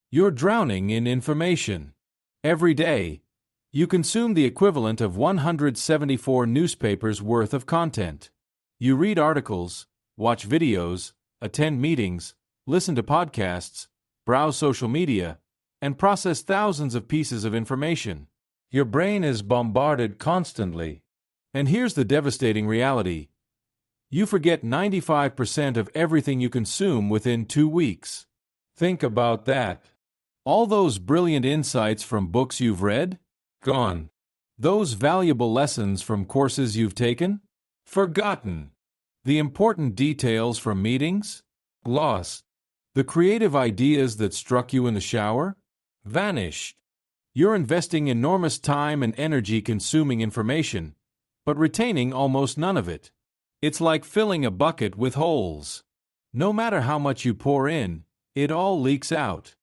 You're drowning in information. Every day, you consume the equivalent of 174 newspapers worth of content. You read articles, watch videos, attend meetings, listen to podcasts, browse social media, and process thousands of pieces of information. Your brain is bombarded constantly. And here's the devastating reality. You forget 95% of everything you consume within 2 weeks. Think about that. All those brilliant insights from books you've read? Gone. Those valuable lessons from courses you've taken? Forgotten. The important details from meetings? Lost. The creative ideas that struck you in the shower? Vanished. You're investing enormous time and energy consuming information, but retaining almost none of it. It's like filling a bucket with holes. No matter how much you pour in, it all leaks out.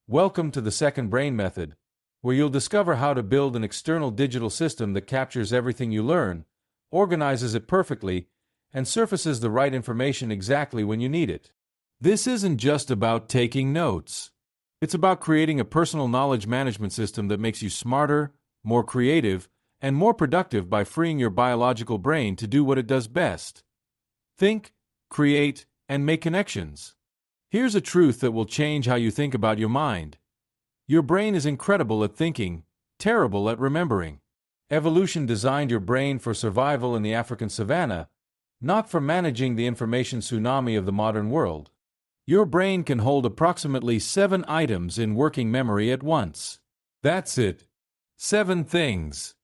Welcome to the second brain method, where you'll discover how to build an external digital system that captures everything you learn, organizes it perfectly, and surfaces the right information exactly when you need it. This isn't just about taking notes. It's about creating a personal knowledge management system that makes you smarter, more creative, and more productive by freeing your biological brain to do what it does best. Think, create, and make connections. Here's a truth that will change how you think about your mind. Your brain is incredible at thinking, terrible at remembering. Evolution designed your brain for survival in the African savanna, not for managing the information tsunami of the modern world. Your brain can hold approximately 7 items in working memory at once. That's it. 7 things.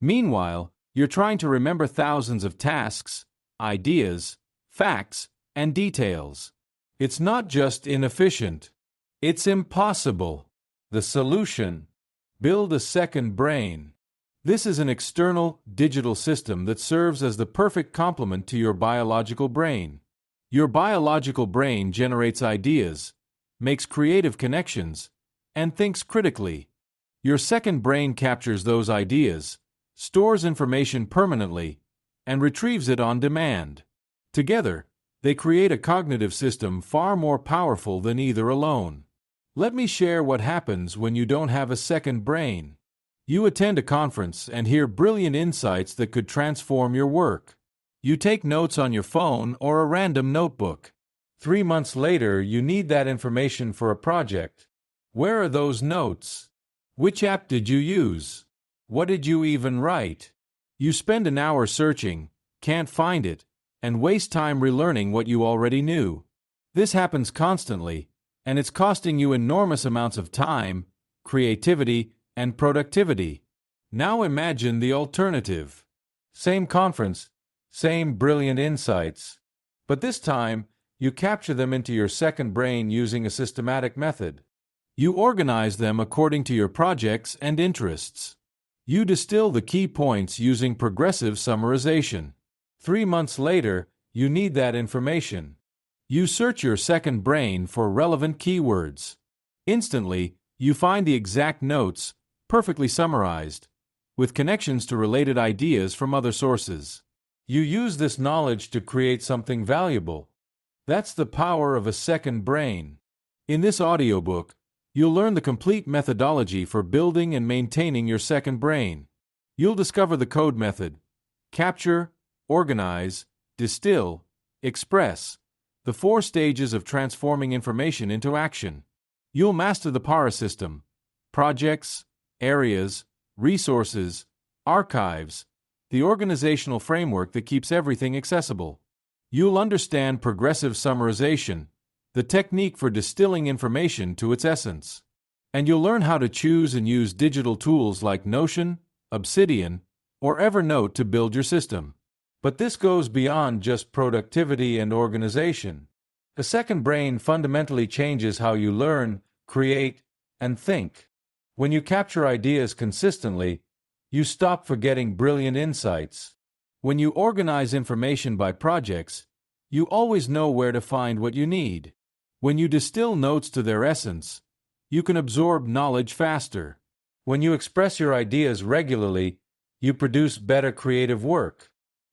Meanwhile, you're trying to remember thousands of tasks, ideas, facts, and details. It's not just inefficient. It's impossible. The solution: build a second brain. This is an external, digital system that serves as the perfect complement to your biological brain. Your biological brain generates ideas, makes creative connections, and thinks critically. Your second brain captures those ideas, stores information permanently, and retrieves it on demand. Together, they create a cognitive system far more powerful than either alone. Let me share what happens when you don't have a second brain. You attend a conference and hear brilliant insights that could transform your work. You take notes on your phone or a random notebook. 3 months later, you need that information for a project. Where are those notes? Which app did you use? What did you even write? You spend an hour searching, can't find it, and waste time relearning what you already knew. This happens constantly, and it's costing you enormous amounts of time, creativity, and productivity. Now imagine the alternative. Same conference, same brilliant insights. But this time, you capture them into your second brain using a systematic method. You organize them according to your projects and interests. You distill the key points using progressive summarization. 3 months later, you need that information. You search your second brain for relevant keywords. Instantly, you find the exact notes, perfectly summarized, with connections to related ideas from other sources. You use this knowledge to create something valuable. That's the power of a second brain. In this audiobook, you'll learn the complete methodology for building and maintaining your second brain. You'll discover the code method: capture, organize, distill, express, the 4 stages of transforming information into action. You'll master the PARA system: projects, areas, resources, archives, the organizational framework that keeps everything accessible. You'll understand progressive summarization, the technique for distilling information to its essence. And you'll learn how to choose and use digital tools like Notion, Obsidian, or Evernote to build your system. But this goes beyond just productivity and organization. A second brain fundamentally changes how you learn, create, and think. When you capture ideas consistently, you stop forgetting brilliant insights. When you organize information by projects, you always know where to find what you need. When you distill notes to their essence, you can absorb knowledge faster. When you express your ideas regularly, you produce better creative work.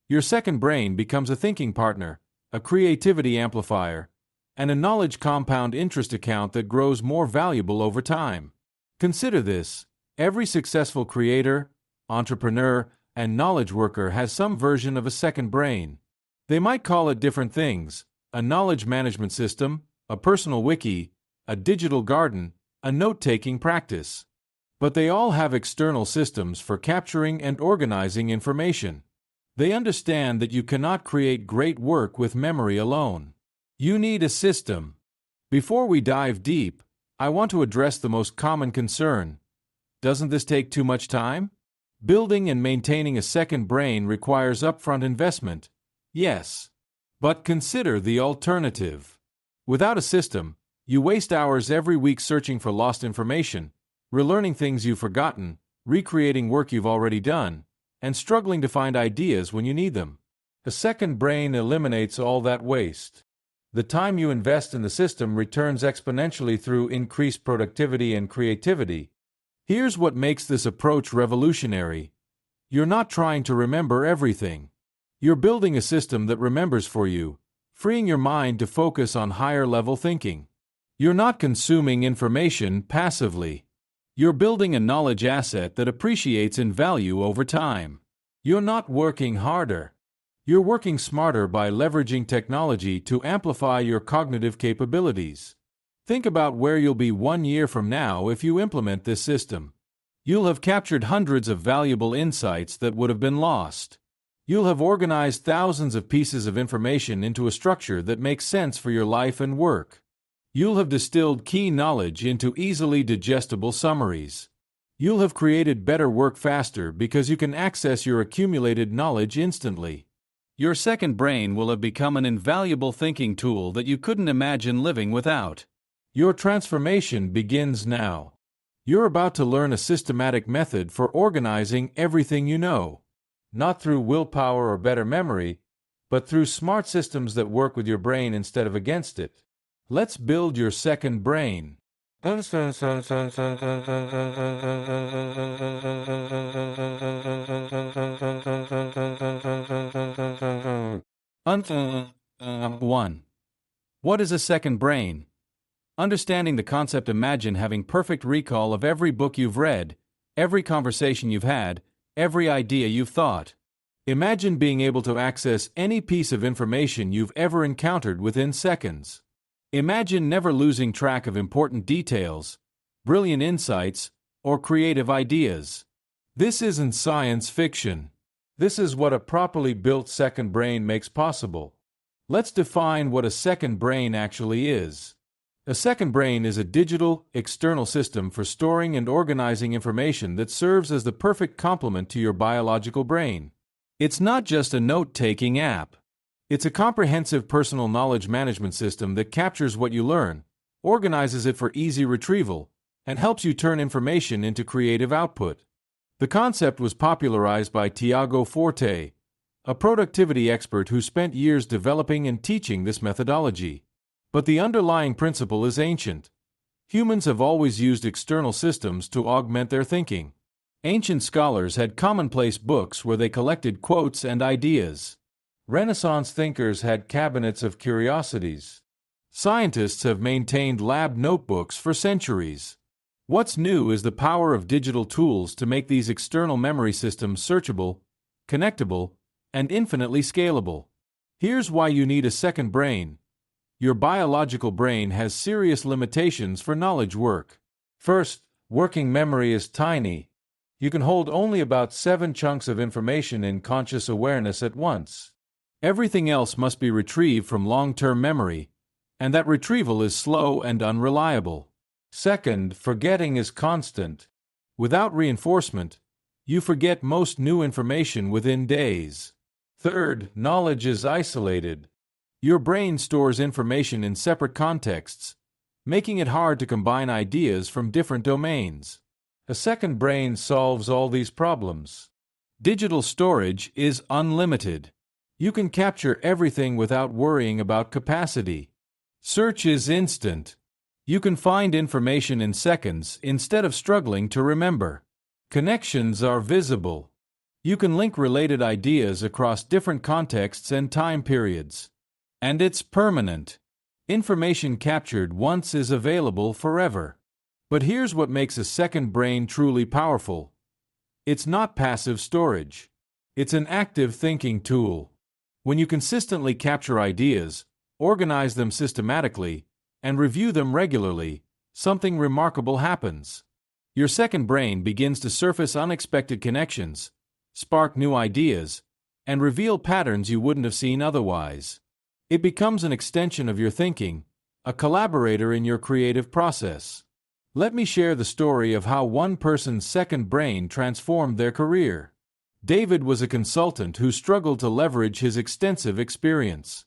Your second brain becomes a thinking partner, a creativity amplifier, and a knowledge compound interest account that grows more valuable over time. Consider this: every successful creator, entrepreneur, and knowledge worker has some version of a second brain. They might call it different things: a knowledge management system, a personal wiki, a digital garden, a note-taking practice. But they all have external systems for capturing and organizing information. They understand that you cannot create great work with memory alone. You need a system. Before we dive deep, I want to address the most common concern. Doesn't this take too much time? Building and maintaining a second brain requires upfront investment. Yes. But consider the alternative. Without a system, you waste hours every week searching for lost information, relearning things you've forgotten, recreating work you've already done, and struggling to find ideas when you need them. A second brain eliminates all that waste. The time you invest in the system returns exponentially through increased productivity and creativity. Here's what makes this approach revolutionary. You're not trying to remember everything. You're building a system that remembers for you, freeing your mind to focus on higher-level thinking. You're not consuming information passively. You're building a knowledge asset that appreciates in value over time. You're not working harder. You're working smarter by leveraging technology to amplify your cognitive capabilities. Think about where you'll be 1 year from now if you implement this system. You'll have captured hundreds of valuable insights that would have been lost. You'll have organized thousands of pieces of information into a structure that makes sense for your life and work. You'll have distilled key knowledge into easily digestible summaries. You'll have created better work faster because you can access your accumulated knowledge instantly. Your second brain will have become an invaluable thinking tool that you couldn't imagine living without. Your transformation begins now. You're about to learn a systematic method for organizing everything you know. Not through willpower or better memory, but through smart systems that work with your brain instead of against it. Let's build your second brain. 1. What is a second brain? Understanding the concept. Imagine having perfect recall of every book you've read, every conversation you've had, every idea you've thought. Imagine being able to access any piece of information you've ever encountered within seconds. Imagine never losing track of important details, brilliant insights, or creative ideas. This isn't science fiction. This is what a properly built second brain makes possible. Let's define what a second brain actually is. A second brain is a digital, external system for storing and organizing information that serves as the perfect complement to your biological brain. It's not just a note-taking app. It's a comprehensive personal knowledge management system that captures what you learn, organizes it for easy retrieval, and helps you turn information into creative output. The concept was popularized by Tiago Forte, a productivity expert who spent years developing and teaching this methodology. But the underlying principle is ancient. Humans have always used external systems to augment their thinking. Ancient scholars had commonplace books where they collected quotes and ideas. Renaissance thinkers had cabinets of curiosities. Scientists have maintained lab notebooks for centuries. What's new is the power of digital tools to make these external memory systems searchable, connectable, and infinitely scalable. Here's why you need a second brain. Your biological brain has serious limitations for knowledge work. First, working memory is tiny. You can hold only about 7 chunks of information in conscious awareness at once. Everything else must be retrieved from long-term memory, and that retrieval is slow and unreliable. Second, forgetting is constant. Without reinforcement, you forget most new information within days. Third, knowledge is isolated. Your brain stores information in separate contexts, making it hard to combine ideas from different domains. A second brain solves all these problems. Digital storage is unlimited. You can capture everything without worrying about capacity. Search is instant. You can find information in seconds instead of struggling to remember. Connections are visible. You can link related ideas across different contexts and time periods. And it's permanent. Information captured once is available forever. But here's what makes a second brain truly powerful. It's not passive storage. It's an active thinking tool. When you consistently capture ideas, organize them systematically, and review them regularly, something remarkable happens. Your second brain begins to surface unexpected connections, spark new ideas, and reveal patterns you wouldn't have seen otherwise. It becomes an extension of your thinking, a collaborator in your creative process. Let me share the story of how one person's second brain transformed their career. David was a consultant who struggled to leverage his extensive experience.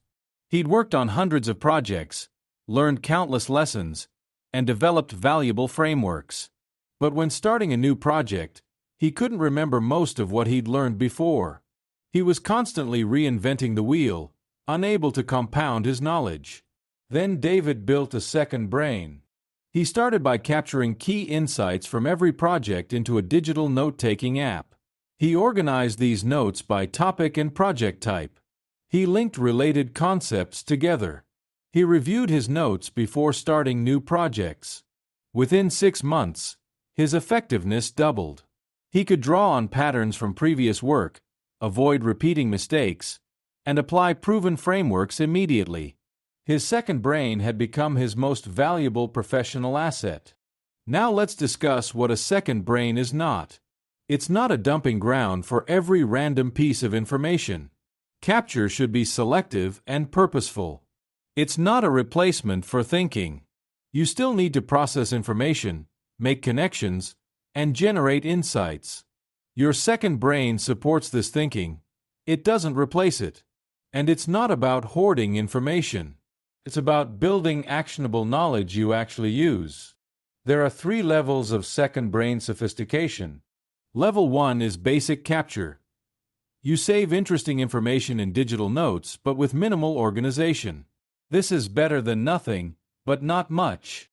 He'd worked on hundreds of projects, learned countless lessons, and developed valuable frameworks. But when starting a new project, he couldn't remember most of what he'd learned before. He was constantly reinventing the wheel, unable to compound his knowledge. Then David built a second brain. He started by capturing key insights from every project into a digital note-taking app. He organized these notes by topic and project type. He linked related concepts together. He reviewed his notes before starting new projects. Within 6 months, his effectiveness doubled. He could draw on patterns from previous work, avoid repeating mistakes, and apply proven frameworks immediately. His second brain had become his most valuable professional asset. Now let's discuss what a second brain is not. It's not a dumping ground for every random piece of information. Capture should be selective and purposeful. It's not a replacement for thinking. You still need to process information, make connections, and generate insights. Your second brain supports this thinking. It doesn't replace it. And it's not about hoarding information. It's about building actionable knowledge you actually use. There are 3 levels of second brain sophistication. Level 1 is basic capture. You save interesting information in digital notes, but with minimal organization. This is better than nothing, but not much.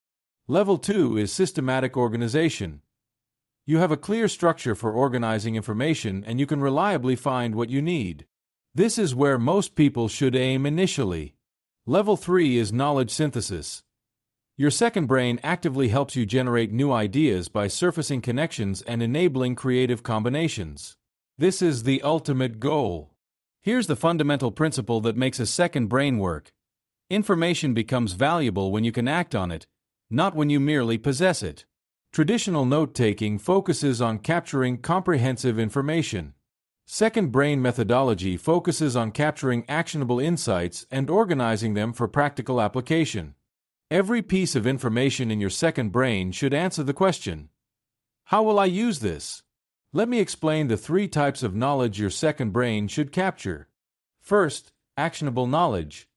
Level 2 is systematic organization. You have a clear structure for organizing information and you can reliably find what you need. This is where most people should aim initially. Level 3 is knowledge synthesis. Your second brain actively helps you generate new ideas by surfacing connections and enabling creative combinations. This is the ultimate goal. Here's the fundamental principle that makes a second brain work. Information becomes valuable when you can act on it, not when you merely possess it. Traditional note-taking focuses on capturing comprehensive information. Second brain methodology focuses on capturing actionable insights and organizing them for practical application. Every piece of information in your second brain should answer the question, how will I use this? Let me explain the 3 types of knowledge your second brain should capture. First, actionable knowledge.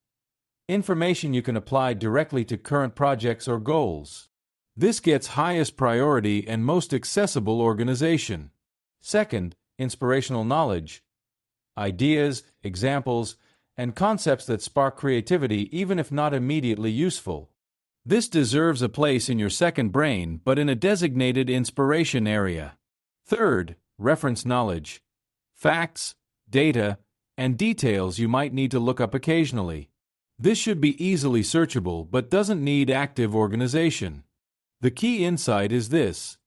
Information you can apply directly to current projects or goals. This gets highest priority and most accessible organization. Second, inspirational knowledge. Ideas, examples, and concepts that spark creativity even if not immediately useful. This deserves a place in your second brain, but in a designated inspiration area. Third, reference knowledge. Facts, data, and details you might need to look up occasionally. This should be easily searchable but doesn't need active organization. The key insight is this: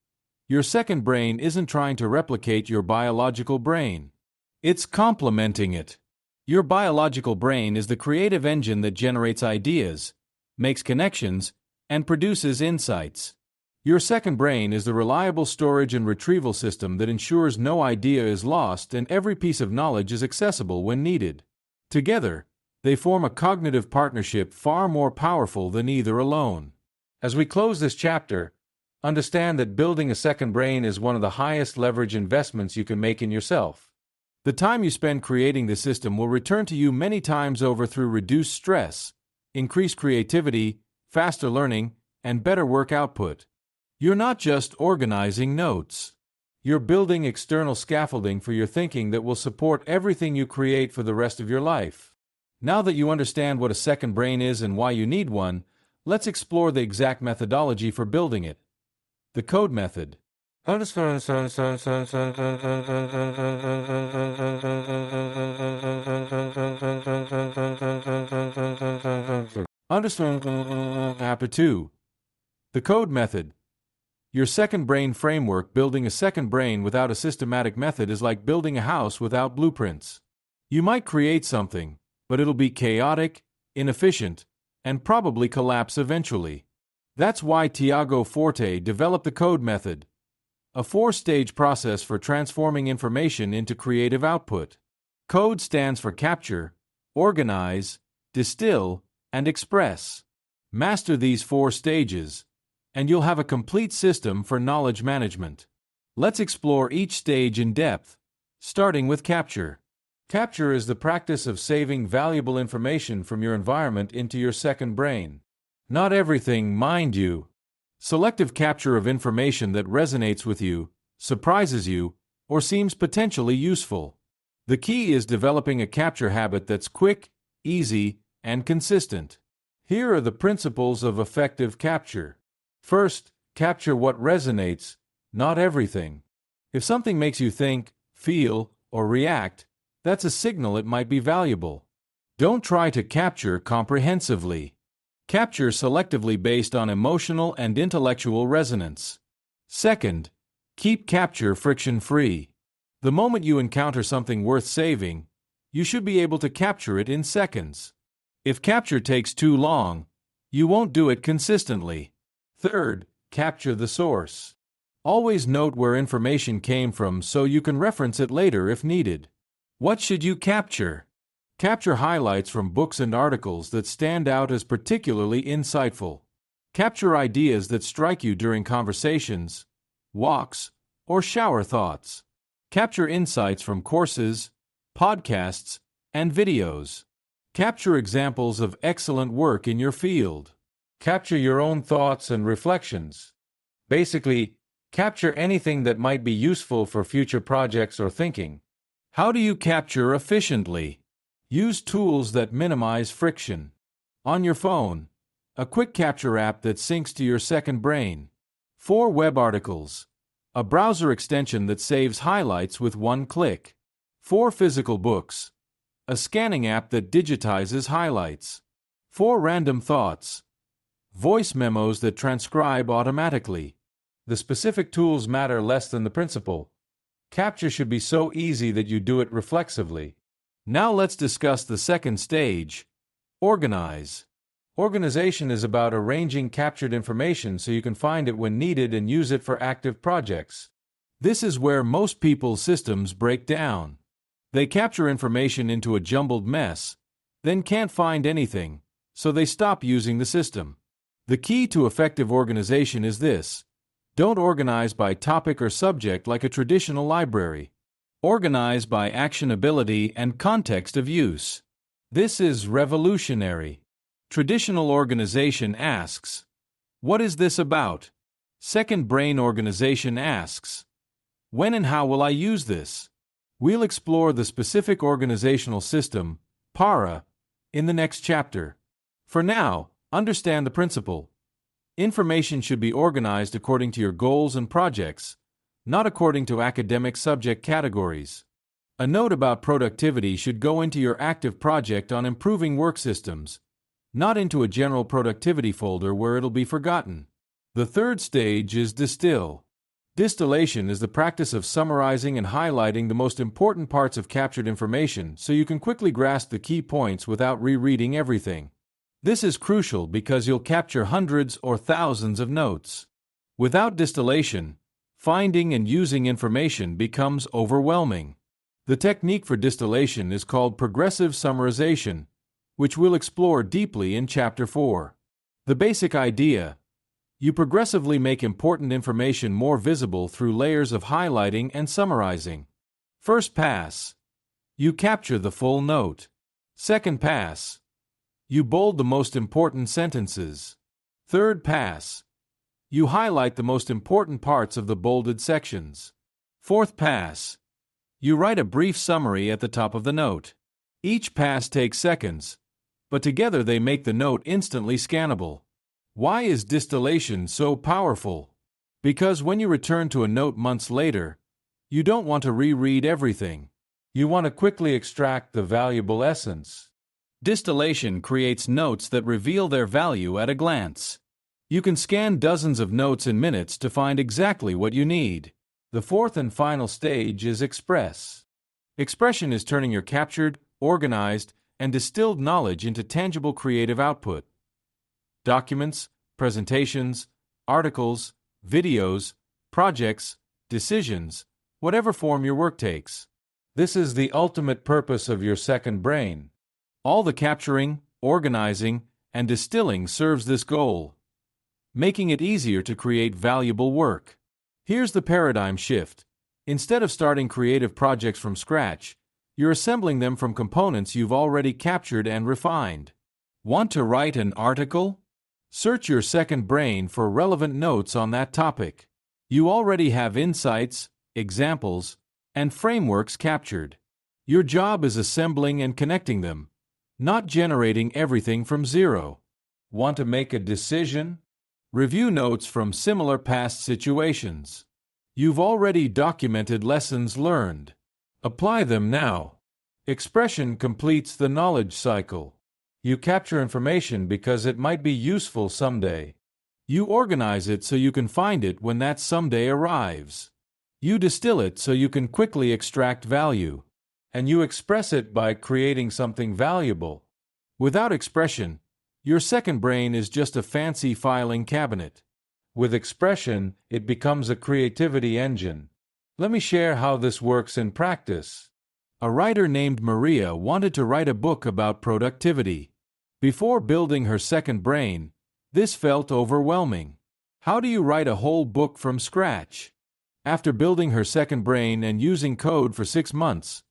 your second brain isn't trying to replicate your biological brain. It's complementing it. Your biological brain is the creative engine that generates ideas, makes connections, and produces insights. Your second brain is the reliable storage and retrieval system that ensures no idea is lost and every piece of knowledge is accessible when needed. Together, they form a cognitive partnership far more powerful than either alone. As we close this chapter, understand that building a second brain is one of the highest leverage investments you can make in yourself. The time you spend creating the system will return to you many times over through reduced stress, increased creativity, faster learning, and better work output. You're not just organizing notes. You're building external scaffolding for your thinking that will support everything you create for the rest of your life. Now that you understand what a second brain is and why you need one, let's explore the exact methodology for building it. The code method. Understand. Chapter 2. The Code Method. Your second brain framework. Building a second brain without a systematic method is like building a house without blueprints. You might create something, but it'll be chaotic, inefficient, and probably collapse eventually. That's why Tiago Forte developed the Code Method, a 4-stage process for transforming information into creative output. Code stands for capture, organize, distill, and express. Master these 4 stages, and you'll have a complete system for knowledge management. Let's explore each stage in depth, starting with capture. Capture is the practice of saving valuable information from your environment into your second brain. Not everything, mind you. Selective capture of information that resonates with you, surprises you, or seems potentially useful. The key is developing a capture habit that's quick, easy, and consistent. Here are the principles of effective capture. First, capture what resonates, not everything. If something makes you think, feel, or react, that's a signal it might be valuable. Don't try to capture comprehensively. Capture selectively based on emotional and intellectual resonance. Second, keep capture friction-free. The moment you encounter something worth saving, you should be able to capture it in seconds. If capture takes too long, you won't do it consistently. Third, capture the source. Always note where information came from so you can reference it later if needed. What should you capture? Capture highlights from books and articles that stand out as particularly insightful. Capture ideas that strike you during conversations, walks, or shower thoughts. Capture insights from courses, podcasts, and videos. Capture examples of excellent work in your field. Capture your own thoughts and reflections. Basically, capture anything that might be useful for future projects or thinking. How do you capture efficiently? Use tools that minimize friction. On your phone, a quick capture app that syncs to your second brain. 4 web articles. A browser extension that saves highlights with 1 click. 4 physical books. A scanning app that digitizes highlights. 4 random thoughts. Voice memos that transcribe automatically. The specific tools matter less than the principle. Capture should be so easy that you do it reflexively. Now let's discuss the second stage, organize. Organization is about arranging captured information so you can find it when needed and use it for active projects. This is where most people's systems break down. They capture information into a jumbled mess, then can't find anything, so they stop using the system. The key to effective organization is this: don't organize by topic or subject like a traditional library. Organize by actionability and context of use. This is revolutionary. Traditional organization asks, "What is this about?" Second brain organization asks, "When and how will I use this?" We'll explore the specific organizational system, PARA, in the next chapter. For now, understand the principle. Information should be organized according to your goals and projects, not according to academic subject categories. A note about productivity should go into your active project on improving work systems, not into a general productivity folder where it'll be forgotten. The third stage is distill. Distillation is the practice of summarizing and highlighting the most important parts of captured information so you can quickly grasp the key points without rereading everything. This is crucial because you'll capture hundreds or thousands of notes. Without distillation, finding and using information becomes overwhelming. The technique for distillation is called progressive summarization, which we'll explore deeply in Chapter 4. The basic idea: you progressively make important information more visible through layers of highlighting and summarizing. First pass: you capture the full note. Second pass: you bold the most important sentences. Third pass: you highlight the most important parts of the bolded sections. Fourth pass: you write a brief summary at the top of the note. Each pass takes seconds, but together they make the note instantly scannable. Why is distillation so powerful? Because when you return to a note months later, you don't want to reread everything. You want to quickly extract the valuable essence. Distillation creates notes that reveal their value at a glance. You can scan dozens of notes in minutes to find exactly what you need. The fourth and final stage is express. Expression is turning your captured, organized, and distilled knowledge into tangible creative output. Documents, presentations, articles, videos, projects, decisions, whatever form your work takes. This is the ultimate purpose of your second brain. All the capturing, organizing, and distilling serves this goal, making it easier to create valuable work. Here's the paradigm shift. Instead of starting creative projects from scratch, you're assembling them from components you've already captured and refined. Want to write an article? Search your second brain for relevant notes on that topic. You already have insights, examples, and frameworks captured. Your job is assembling and connecting them, not generating everything from zero. Want to make a decision? Review notes from similar past situations. You've already documented lessons learned. Apply them now. Expression completes the knowledge cycle. You capture information because it might be useful someday. You organize it so you can find it when that someday arrives. You distill it so you can quickly extract value. And you express it by creating something valuable. Without expression, your second brain is just a fancy filing cabinet. With expression, it becomes a creativity engine. Let me share how this works in practice. A writer named Maria wanted to write a book about productivity. Before building her second brain, this felt overwhelming. How do you write a whole book from scratch? After building her second brain and using code for 6 months,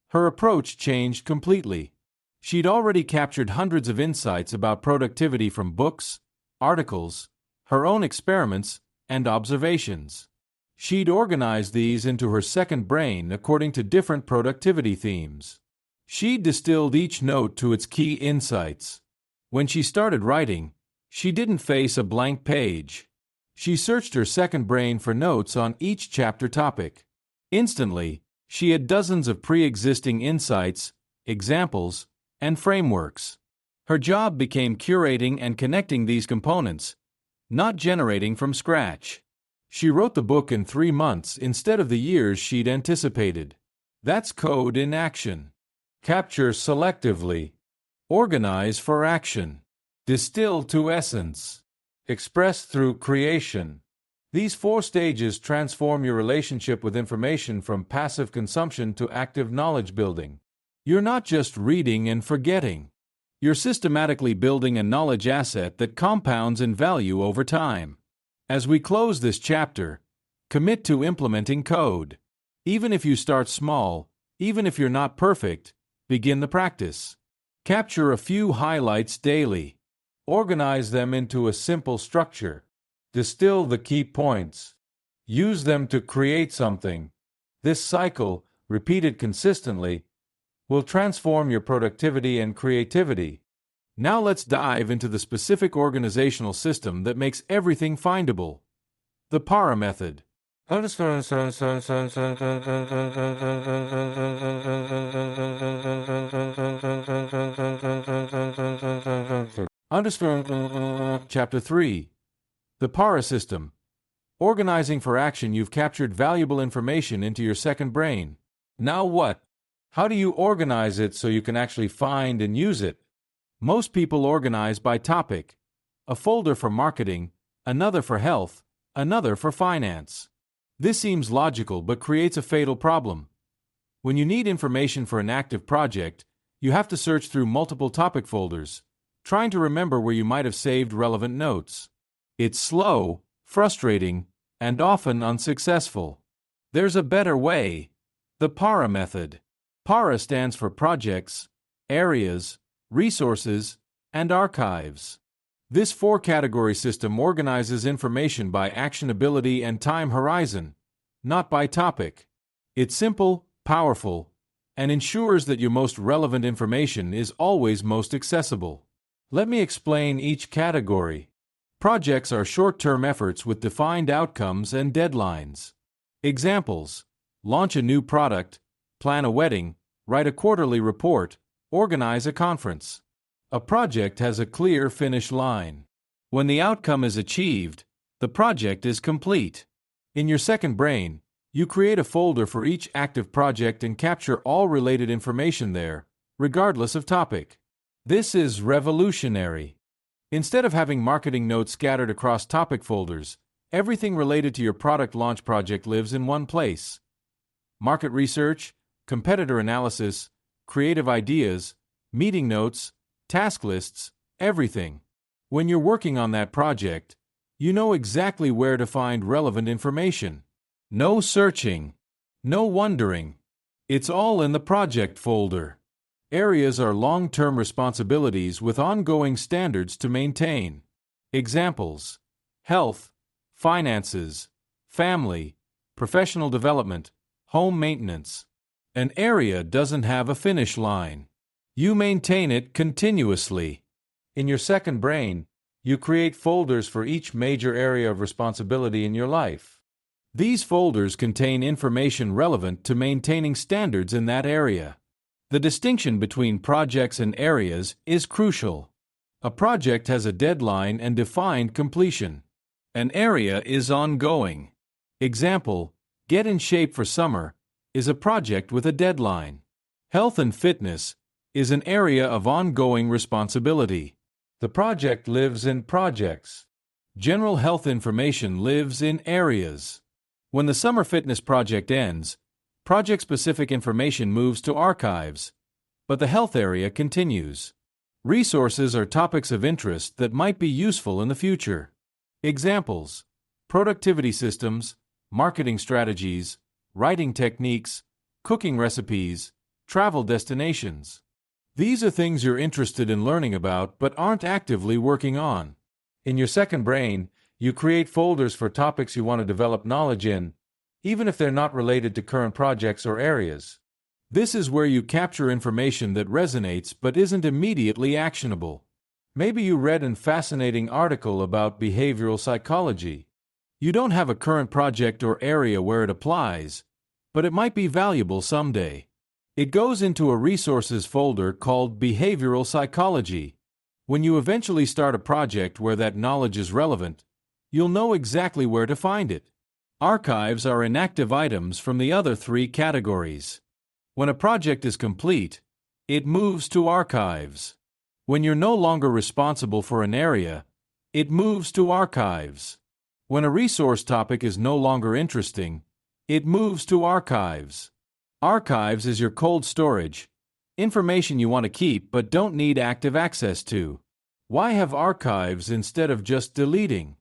her approach changed completely. She'd already captured hundreds of insights about productivity from books, articles, her own experiments, and observations. She'd organized these into her second brain according to different productivity themes. She distilled each note to its key insights. When she started writing, she didn't face a blank page. She searched her second brain for notes on each chapter topic. Instantly, she had dozens of pre-existing insights, examples, and frameworks. Her job became curating and connecting these components, not generating from scratch. She wrote the book in 3 months instead of the years she'd anticipated. That's code in action. Capture selectively. Organize for action. Distill to essence. Express through creation. These 4 stages transform your relationship with information from passive consumption to active knowledge building. You're not just reading and forgetting. You're systematically building a knowledge asset that compounds in value over time. As we close this chapter, commit to implementing code. Even if you start small, even if you're not perfect, begin the practice. Capture a few highlights daily. Organize them into a simple structure. Distill the key points. Use them to create something. This cycle, repeated consistently, will transform your productivity and creativity. Now let's dive into the specific organizational system that makes everything findable. The PARA method. Chapter 3. The PARA system. Organizing for action. You've captured valuable information into your second brain. Now what? How do you organize it so you can actually find and use it? Most people organize by topic. A folder for marketing, another for health, another for finance. This seems logical but creates a fatal problem. When you need information for an active project, you have to search through multiple topic folders, trying to remember where you might have saved relevant notes. It's slow, frustrating, and often unsuccessful. There's a better way. The PARA method. PARA stands for projects, areas, resources, and archives. This 4-category system organizes information by actionability and time horizon, not by topic. It's simple, powerful, and ensures that your most relevant information is always most accessible. Let me explain each category. Projects are short-term efforts with defined outcomes and deadlines. Examples: launch a new product, plan a wedding, write a quarterly report, organize a conference. A project has a clear finish line. When the outcome is achieved, the project is complete. In your second brain, you create a folder for each active project and capture all related information there, regardless of topic. This is revolutionary. Instead of having marketing notes scattered across topic folders, everything related to your product launch project lives in one place. Market research, competitor analysis, creative ideas, meeting notes, task lists, everything. When you're working on that project, you know exactly where to find relevant information. No searching. No wondering. It's all in the project folder. Areas are long-term responsibilities with ongoing standards to maintain. Examples: health, finances, family, professional development, home maintenance. An area doesn't have a finish line. You maintain it continuously. In your second brain, you create folders for each major area of responsibility in your life. These folders contain information relevant to maintaining standards in that area. The distinction between projects and areas is crucial. A project has a deadline and defined completion. An area is ongoing. Example: Get in shape for summer is a project with a deadline. Health and fitness is an area of ongoing responsibility. The project lives in projects. General health information lives in areas. When the summer fitness project ends, project-specific information moves to archives, but the health area continues. Resources are topics of interest that might be useful in the future. Examples: productivity systems, marketing strategies, writing techniques, cooking recipes, travel destinations. These are things you're interested in learning about but aren't actively working on. In your second brain, you create folders for topics you want to develop knowledge in, even if they're not related to current projects or areas. This is where you capture information that resonates but isn't immediately actionable. Maybe you read a fascinating article about behavioral psychology. You don't have a current project or area where it applies, but it might be valuable someday. It goes into a resources folder called behavioral psychology. When you eventually start a project where that knowledge is relevant, you'll know exactly where to find it. Archives are inactive items from the other three categories. When a project is complete, it moves to archives. When you're no longer responsible for an area, it moves to archives. When a resource topic is no longer interesting, it moves to archives. Archives is your cold storage, information you want to keep but don't need active access to. Why have archives instead of just deleting?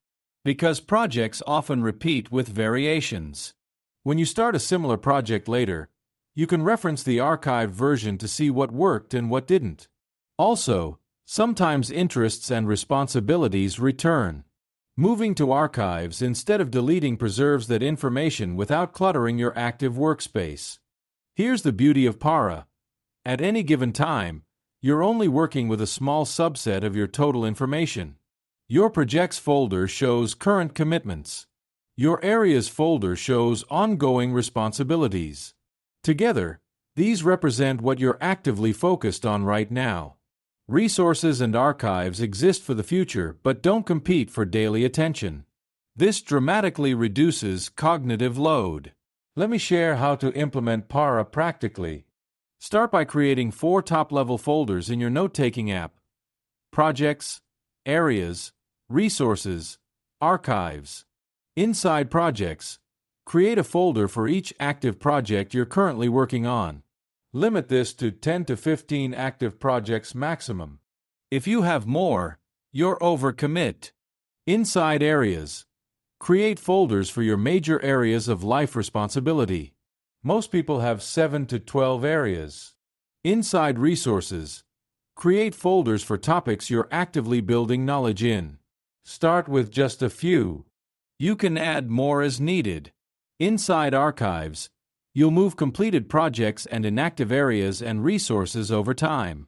Because projects often repeat with variations. When you start a similar project later, you can reference the archived version to see what worked and what didn't. Also, sometimes interests and responsibilities return. Moving to archives instead of deleting preserves that information without cluttering your active workspace. Here's the beauty of Para. At any given time, you're only working with a small subset of your total information. Your projects folder shows current commitments. Your areas folder shows ongoing responsibilities. Together, these represent what you're actively focused on right now. Resources and archives exist for the future but don't compete for daily attention. This dramatically reduces cognitive load. Let me share how to implement Para practically. Start by creating 4 top-level folders in your note-taking app: projects, areas, resources, archives. Inside projects, create a folder for each active project you're currently working on. Limit this to 10 to 15 active projects maximum. If you have more, you're overcommit. Inside areas, create folders for your major areas of life responsibility. Most people have 7 to 12 areas. Inside resources, create folders for topics you're actively building knowledge in. Start with just a few. You can add more as needed. Inside archives, you'll move completed projects and inactive areas and resources over time.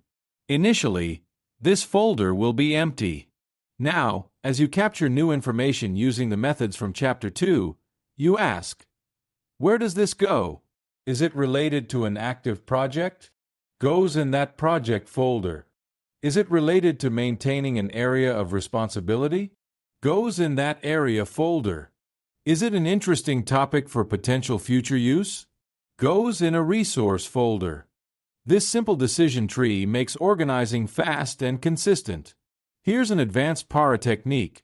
Initially, this folder will be empty. Now, as you capture new information using the methods from Chapter 2, you ask, where does this go? Is it related to an active project? Goes in that project folder. Is it related to maintaining an area of responsibility? Goes in that area folder. Is it an interesting topic for potential future use? Goes in a resource folder. This simple decision tree makes organizing fast and consistent. Here's an advanced PARA technique.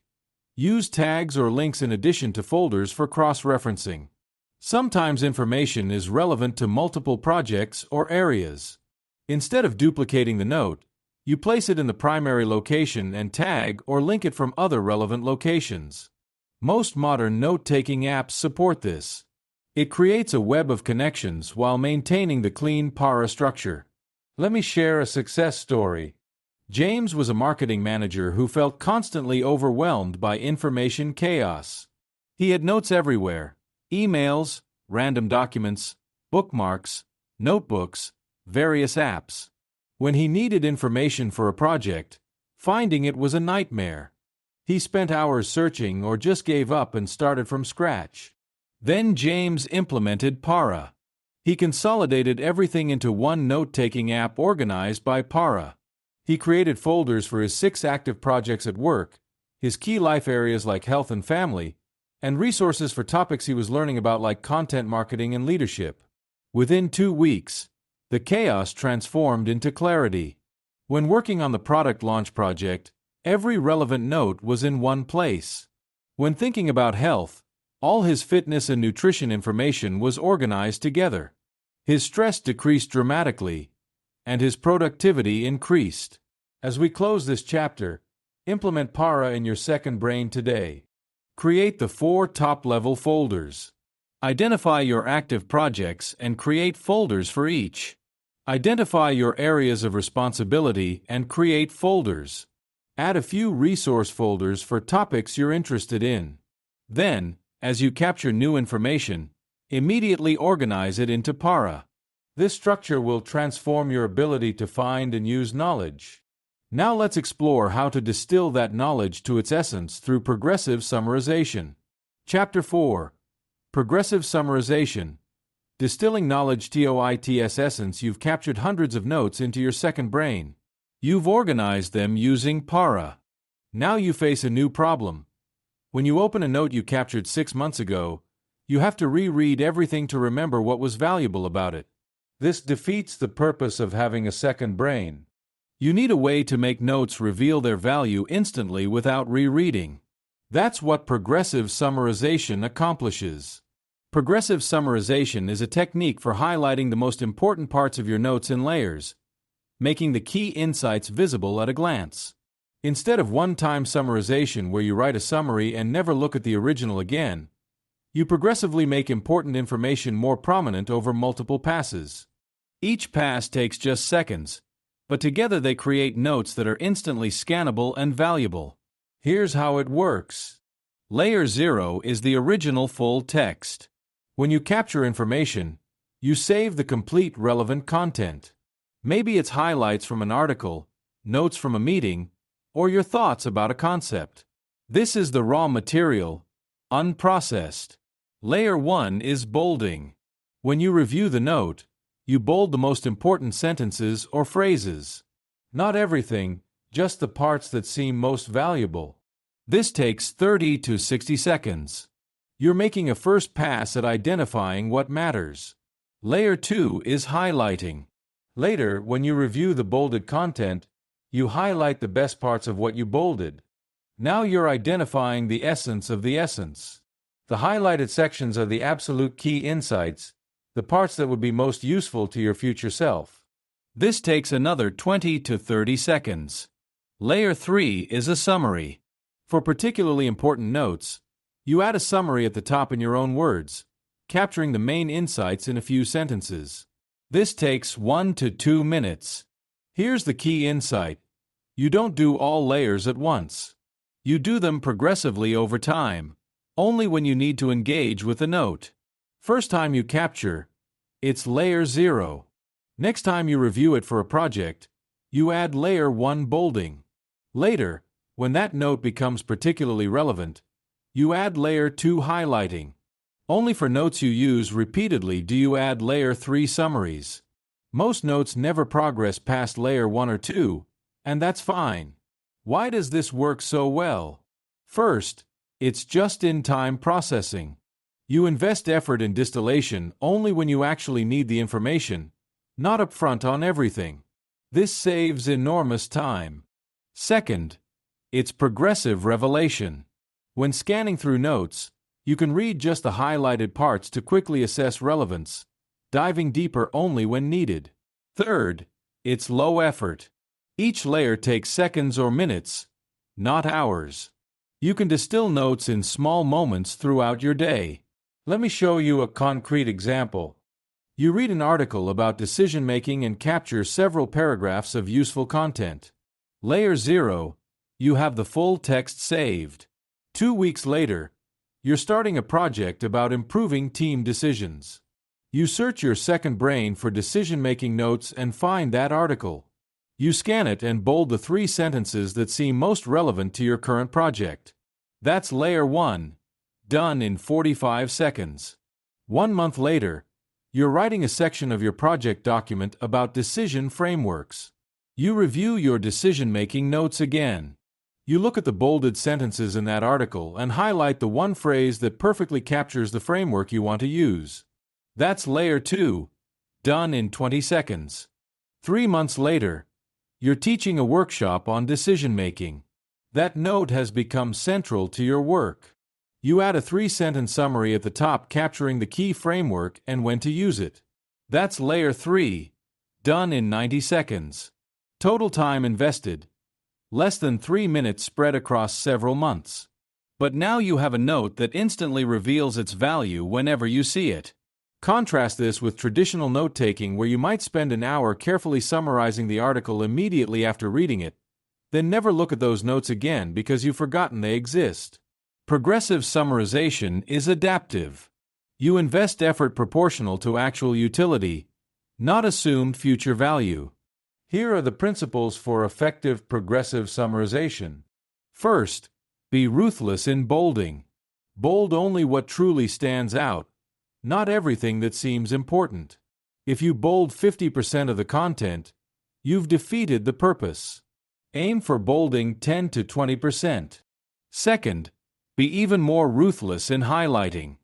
Use tags or links in addition to folders for cross-referencing. Sometimes information is relevant to multiple projects or areas. Instead of duplicating the note, you place it in the primary location and tag or link it from other relevant locations. Most modern note-taking apps support this. It creates a web of connections while maintaining the clean PARA structure. Let me share a success story. James was a marketing manager who felt constantly overwhelmed by information chaos. He had notes everywhere: emails, random documents, bookmarks, notebooks, various apps. When he needed information for a project, finding it was a nightmare. He spent hours searching or just gave up and started from scratch. Then James implemented PARA. He consolidated everything into one note-taking app organized by PARA. He created folders for his 6 active projects at work, his key life areas like health and family, and resources for topics he was learning about like content marketing and leadership. Within 2 weeks, the chaos transformed into clarity. When working on the product launch project, every relevant note was in one place. When thinking about health, all his fitness and nutrition information was organized together. His stress decreased dramatically, and his productivity increased. As we close this chapter, implement PARA in your second brain today. Create the 4 top-level folders. Identify your active projects and create folders for each. Identify your areas of responsibility and create folders. Add a few resource folders for topics you're interested in. Then, as you capture new information, immediately organize it into PARA. This structure will transform your ability to find and use knowledge. Now let's explore how to distill that knowledge to its essence through progressive summarization. Chapter 4. Progressive Summarization. Distilling knowledge to its essence. You've captured hundreds of notes into your second brain. You've organized them using PARA. Now you face a new problem. When you open a note you captured 6 months ago, you have to reread everything to remember what was valuable about it. This defeats the purpose of having a second brain. You need a way to make notes reveal their value instantly without rereading. That's what progressive summarization accomplishes. Progressive summarization is a technique for highlighting the most important parts of your notes in layers, making the key insights visible at a glance. Instead of one-time summarization where you write a summary and never look at the original again, you progressively make important information more prominent over multiple passes. Each pass takes just seconds, but together they create notes that are instantly scannable and valuable. Here's how it works. Layer 0 is the original full text. When you capture information, you save the complete relevant content. Maybe it's highlights from an article, notes from a meeting, or your thoughts about a concept. This is the raw material, unprocessed. Layer 1 is bolding. When you review the note, you bold the most important sentences or phrases. Not everything, just the parts that seem most valuable. This takes 30 to 60 seconds. You're making a first pass at identifying what matters. Layer 2 is highlighting. Later, when you review the bolded content, you highlight the best parts of what you bolded. Now you're identifying the essence of the essence. The highlighted sections are the absolute key insights, the parts that would be most useful to your future self. This takes another 20 to 30 seconds. Layer 3 is a summary. For particularly important notes, you add a summary at the top in your own words, capturing the main insights in a few sentences. This takes 1 to 2 minutes. Here's the key insight. You don't do all layers at once. You do them progressively over time, only when you need to engage with a note. First time you capture, it's layer 0. Next time you review it for a project, you add layer 1 bolding. Later, when that note becomes particularly relevant, you add layer 2 highlighting. Only for notes you use repeatedly do you add layer 3 summaries. Most notes never progress past layer 1 or 2, And that's fine. Why does this work so well? First, it's just-in-time processing. You invest effort in distillation only when you actually need the information, not upfront on everything. This saves enormous time. Second, it's progressive revelation. When scanning through notes, you can read just the highlighted parts to quickly assess relevance, diving deeper only when needed. Third, it's low effort. Each layer takes seconds or minutes, not hours. You can distill notes in small moments throughout your day. Let me show you a concrete example. You read an article about decision-making and capture several paragraphs of useful content. Layer 0, you have the full text saved. 2 weeks later, you're starting a project about improving team decisions. You search your second brain for decision-making notes and find that article. You scan it and bold the 3 sentences that seem most relevant to your current project. That's layer 1, done in 45 seconds. 1 month later, you're writing a section of your project document about decision frameworks. You review your decision-making notes again. You look at the bolded sentences in that article and highlight the one phrase that perfectly captures the framework you want to use. That's layer 2, done in 20 seconds. 3 months later, you're teaching a workshop on decision-making. That note has become central to your work. You add a 3-sentence summary at the top capturing the key framework and when to use it. That's layer 3, done in 90 seconds. Total time invested, less than 3 minutes spread across several months. But now you have a note that instantly reveals its value whenever you see it. Contrast this with traditional note-taking where you might spend an hour carefully summarizing the article immediately after reading it, then never look at those notes again because you've forgotten they exist. Progressive summarization is adaptive. You invest effort proportional to actual utility, not assumed future value. Here are the principles for effective progressive summarization. First, be ruthless in bolding. Bold only what truly stands out, not everything that seems important. If you bold 50% of the content, you've defeated the purpose. Aim for bolding 10 to 20%. Second, be even more ruthless in highlighting.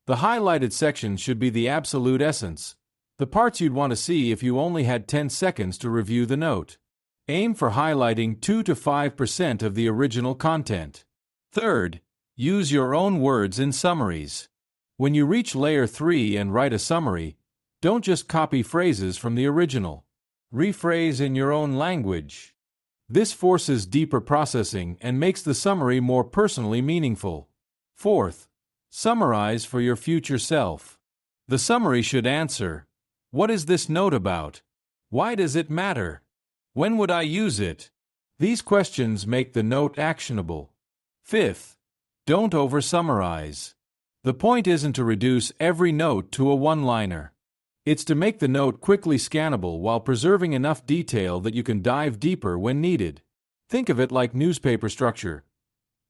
The highlighted section should be the absolute essence, the parts you'd want to see if you only had 10 seconds to review the note. Aim for highlighting 2 to 5% of the original content. Third, use your own words in summaries. When you reach layer 3 and write a summary, don't just copy phrases from the original. Rephrase in your own language. This forces deeper processing and makes the summary more personally meaningful. Fourth, summarize for your future self. The summary should answer, what is this note about? Why does it matter? When would I use it? These questions make the note actionable. Fifth, don't over-summarize. The point isn't to reduce every note to a one-liner. It's to make the note quickly scannable while preserving enough detail that you can dive deeper when needed. Think of it like newspaper structure.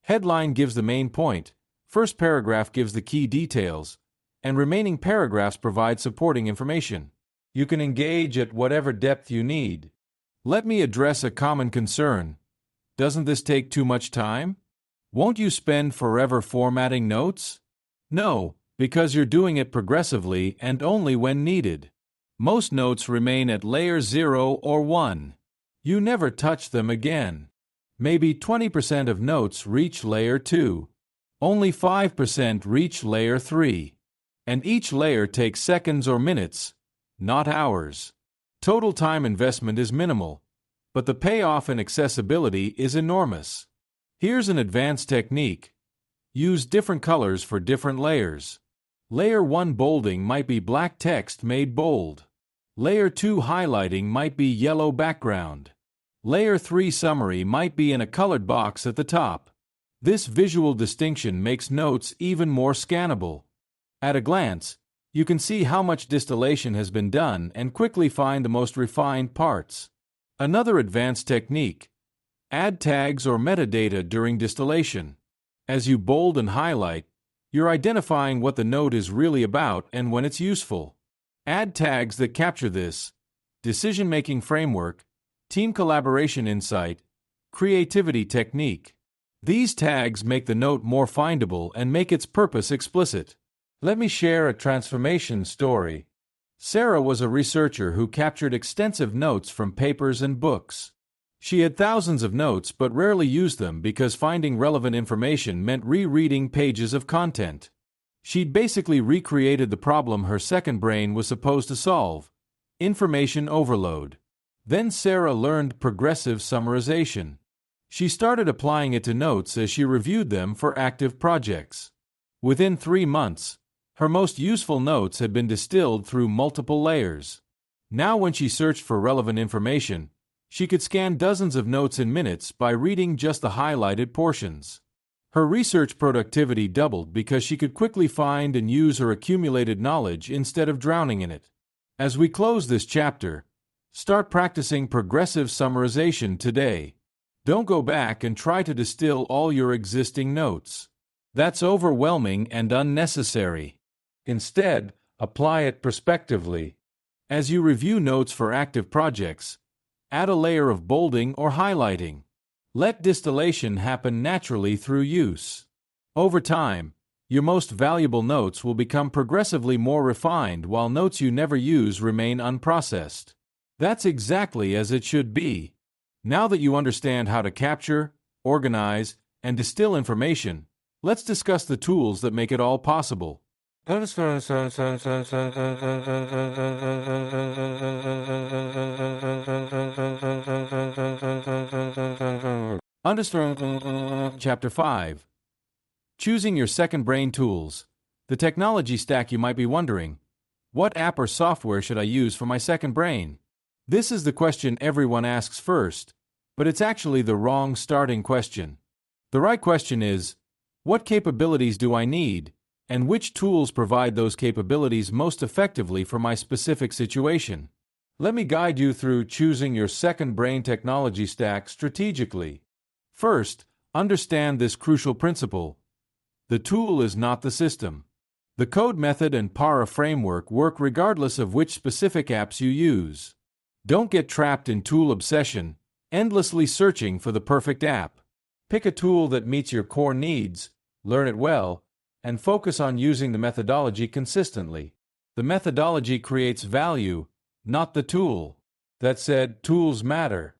Headline gives the main point, first paragraph gives the key details, and remaining paragraphs provide supporting information. You can engage at whatever depth you need. Let me address a common concern. Doesn't this take too much time? Won't you spend forever formatting notes? No, because you're doing it progressively and only when needed. Most notes remain at layer 0 or 1. You never touch them again. Maybe 20% of notes reach layer 2. Only 5% reach layer 3. And each layer takes seconds or minutes, not hours. Total time investment is minimal, but the payoff in accessibility is enormous. Here's an advanced technique. Use different colors for different layers. Layer 1 bolding might be black text made bold. Layer 2 highlighting might be yellow background. Layer 3 summary might be in a colored box at the top. This visual distinction makes notes even more scannable. At a glance, you can see how much distillation has been done and quickly find the most refined parts. Another advanced technique. Add tags or metadata during distillation. As you bold and highlight, you're identifying what the note is really about and when it's useful. Add tags that capture this decision-making framework, team collaboration insight, creativity technique. These tags make the note more findable and make its purpose explicit. Let me share a transformation story. Sarah was a researcher who captured extensive notes from papers and books. She had thousands of notes but rarely used them because finding relevant information meant rereading pages of content. She'd basically recreated the problem her second brain was supposed to solve: information overload. Then Sarah learned progressive summarization. She started applying it to notes as she reviewed them for active projects. Within 3 months, her most useful notes had been distilled through multiple layers. Now when she searched for relevant information, she could scan dozens of notes in minutes by reading just the highlighted portions. Her research productivity doubled because she could quickly find and use her accumulated knowledge instead of drowning in it. As we close this chapter, start practicing progressive summarization today. Don't go back and try to distill all your existing notes. That's overwhelming and unnecessary. Instead, apply it prospectively. As you review notes for active projects, add a layer of bolding or highlighting. Let distillation happen naturally through use. Over time, your most valuable notes will become progressively more refined while notes you never use remain unprocessed. That's exactly as it should be. Now that you understand how to capture, organize, and distill information, let's discuss the tools that make it all possible. Understand Chapter 5. Choosing your second brain tools. The technology stack. You might be wondering, what app or software should I use for my second brain? This is the question everyone asks first, but it's actually the wrong starting question. The right question is, what capabilities do I need, and which tools provide those capabilities most effectively for my specific situation? Let me guide you through choosing your second brain technology stack strategically. First, understand this crucial principle. The tool is not the system. The code method and Para framework work regardless of which specific apps you use. Don't get trapped in tool obsession, endlessly searching for the perfect app. Pick a tool that meets your core needs, learn it well, and focus on using the methodology consistently. The methodology creates value, not the tool. That said, tools matter.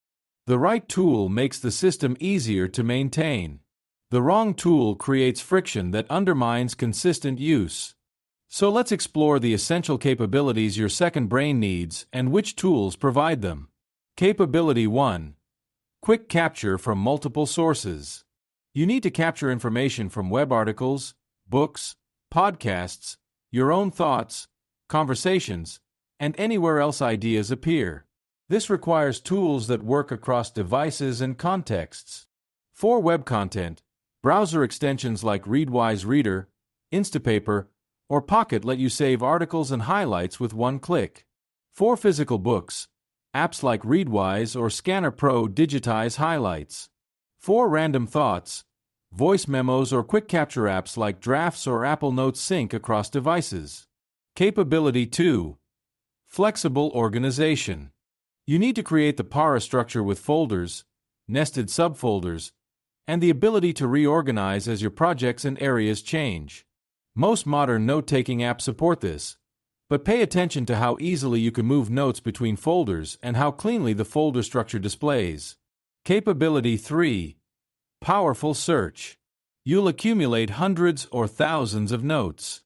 The right tool makes the system easier to maintain. The wrong tool creates friction that undermines consistent use. So let's explore the essential capabilities your second brain needs and which tools provide them. Capability 1. Quick capture from multiple sources. You need to capture information from web articles, books, podcasts, your own thoughts, conversations, and anywhere else ideas appear. This requires tools that work across devices and contexts. For web content, browser extensions like Readwise Reader, Instapaper, or Pocket let you save articles and highlights with one click. For physical books, apps like Readwise or Scanner Pro digitize highlights. For random thoughts, voice memos or quick capture apps like Drafts or Apple Notes sync across devices. Capability 2. Flexible organization. You need to create the Para structure with folders, nested subfolders, and the ability to reorganize as your projects and areas change. Most modern note-taking apps support this, but pay attention to how easily you can move notes between folders and how cleanly the folder structure displays. Capability 3. Powerful search. You'll accumulate hundreds or thousands of notes.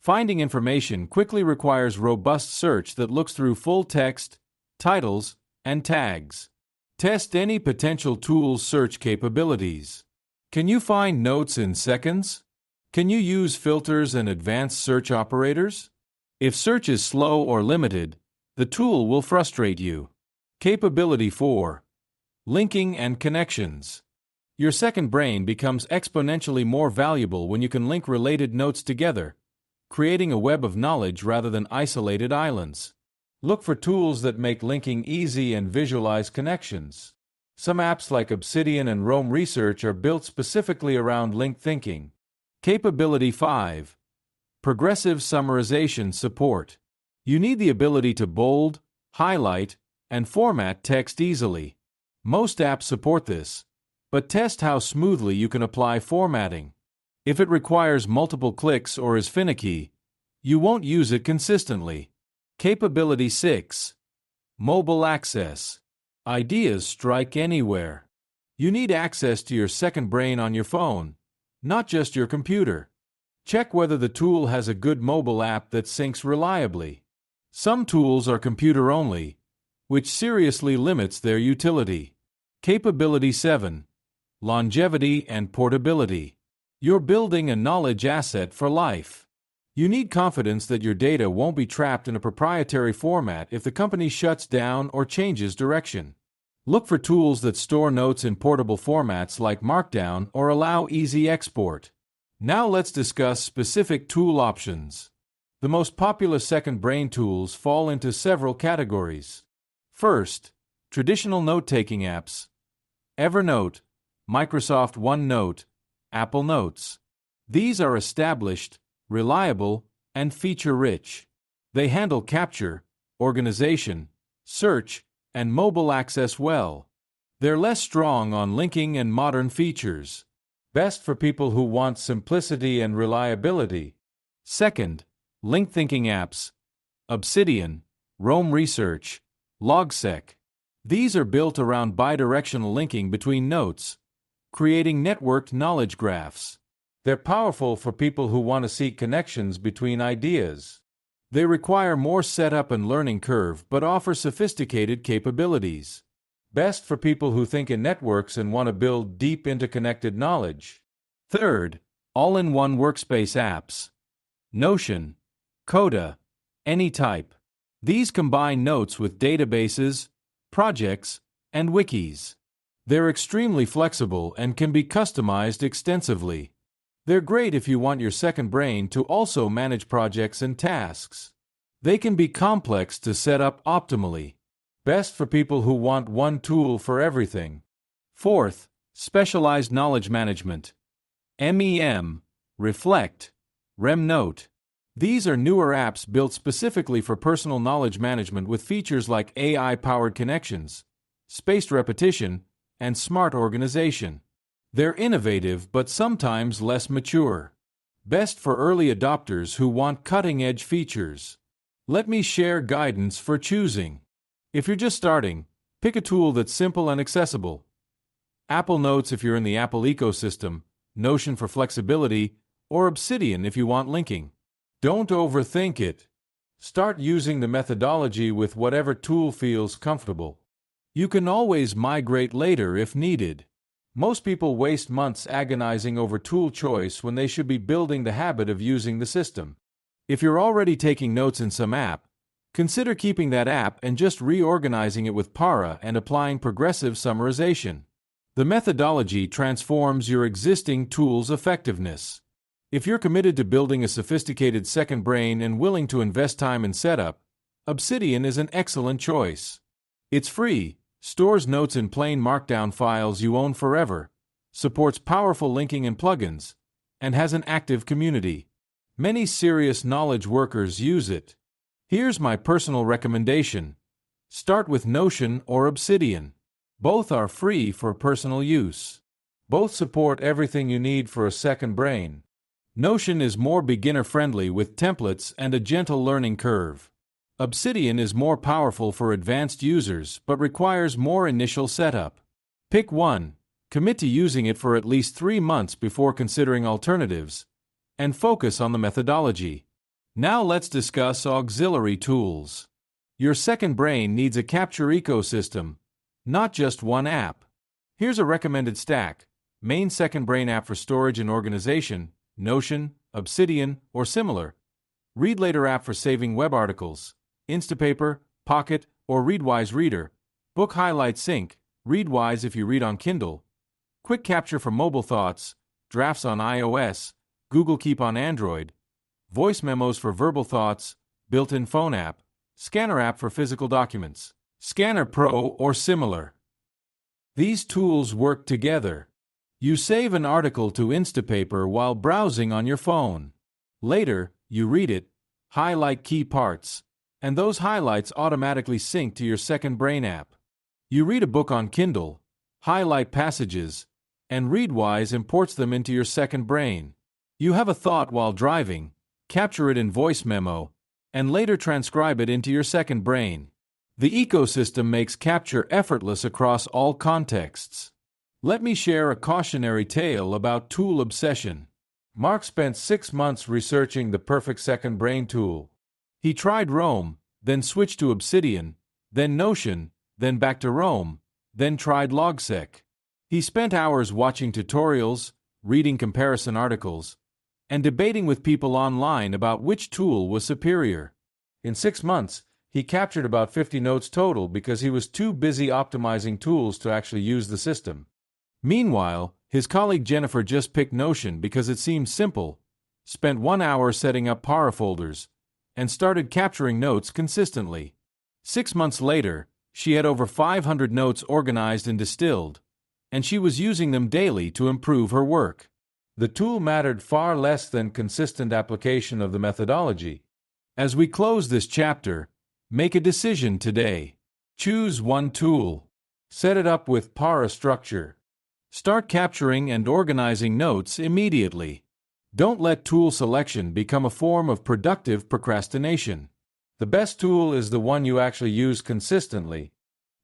Finding information quickly requires robust search that looks through full text, titles, and tags. Test any potential tool's search capabilities. Can you find notes in seconds? Can you use filters and advanced search operators? If search is slow or limited, the tool will frustrate you. Capability 4. Linking and connections. Your second brain becomes exponentially more valuable when you can link related notes together, creating a web of knowledge rather than isolated islands. Look for tools that make linking easy and visualize connections. Some apps like Obsidian and Roam Research are built specifically around linked thinking. Capability 5. Progressive summarization support. You need the ability to bold, highlight, and format text easily. Most apps support this, but test how smoothly you can apply formatting. If it requires multiple clicks or is finicky, you won't use it consistently. Capability 6. Mobile access. Ideas strike anywhere. You need access to your second brain on your phone, not just your computer. Check whether the tool has a good mobile app that syncs reliably. Some tools are computer-only, which seriously limits their utility. Capability 7. Longevity and portability. You're building a knowledge asset for life. You need confidence that your data won't be trapped in a proprietary format if the company shuts down or changes direction. Look for tools that store notes in portable formats like Markdown or allow easy export. Now let's discuss specific tool options. The most popular second brain tools fall into several categories. First, traditional note-taking apps. Evernote, Microsoft OneNote, Apple Notes. These are established, reliable, and feature-rich. They handle capture, organization, search, and mobile access well. They're less strong on linking and modern features. Best for people who want simplicity and reliability. Second, link-thinking apps. Obsidian, Roam Research, Logsec. These are built around bidirectional linking between notes, creating networked knowledge graphs. They're powerful for people who want to see connections between ideas. They require more setup and learning curve but offer sophisticated capabilities. Best for people who think in networks and want to build deep interconnected knowledge. Third, all-in-one workspace apps. Notion, Coda, Anytype. These combine notes with databases, projects, and wikis. They're extremely flexible and can be customized extensively. They're great if you want your second brain to also manage projects and tasks. They can be complex to set up optimally. Best for people who want one tool for everything. Fourth, specialized knowledge management. MEM, Reflect, RemNote. These are newer apps built specifically for personal knowledge management with features like AI-powered connections, spaced repetition, and smart organization. They're innovative but sometimes less mature. Best for early adopters who want cutting-edge features. Let me share guidance for choosing. If you're just starting, pick a tool that's simple and accessible. Apple Notes if you're in the Apple ecosystem, Notion for flexibility, or Obsidian if you want linking. Don't overthink it. Start using the methodology with whatever tool feels comfortable. You can always migrate later if needed. Most people waste months agonizing over tool choice when they should be building the habit of using the system. If you're already taking notes in some app, consider keeping that app and just reorganizing it with Para and applying progressive summarization. The methodology transforms your existing tool's effectiveness. If you're committed to building a sophisticated second brain and willing to invest time in setup, Obsidian is an excellent choice. It's free, stores notes in plain Markdown files you own forever, supports powerful linking and plugins, and has an active community. Many serious knowledge workers use it. Here's my personal recommendation. Start with Notion or Obsidian. Both are free for personal use. Both support everything you need for a second brain. Notion is more beginner-friendly with templates and a gentle learning curve. Obsidian is more powerful for advanced users but requires more initial setup. Pick one, commit to using it for at least 3 months before considering alternatives, and focus on the methodology. Now let's discuss auxiliary tools. Your second brain needs a capture ecosystem, not just one app. Here's a recommended stack: main second brain app for storage and organization, Notion, Obsidian, or similar. Read Later app for saving web articles, Instapaper, Pocket, or Readwise Reader. Book Highlight Sync, Readwise if you read on Kindle. Quick Capture for mobile thoughts, Drafts on iOS, Google Keep on Android. Voice Memos for verbal thoughts, built-in phone app. Scanner app for physical documents, Scanner Pro or similar. These tools work together. You save an article to Instapaper while browsing on your phone. Later, you read it, highlight key parts, and those highlights automatically sync to your second brain app. You read a book on Kindle, highlight passages, and Readwise imports them into your second brain. You have a thought while driving, capture it in voice memo, and later transcribe it into your second brain. The ecosystem makes capture effortless across all contexts. Let me share a cautionary tale about tool obsession. Mark spent 6 months researching the perfect second brain tool. He tried Rome, then switched to Obsidian, then Notion, then back to Rome, then tried Logsec. He spent hours watching tutorials, reading comparison articles, and debating with people online about which tool was superior. In 6 months, he captured about 50 notes total because he was too busy optimizing tools to actually use the system. Meanwhile, his colleague Jennifer just picked Notion because it seemed simple, spent 1 hour setting up para folders, and started capturing notes consistently. 6 months later, she had over 500 notes organized and distilled, and she was using them daily to improve her work. The tool mattered far less than consistent application of the methodology. As we close this chapter, make a decision today. Choose one tool. Set it up with para structure. Start capturing and organizing notes immediately. Don't let tool selection become a form of productive procrastination. The best tool is the one you actually use consistently.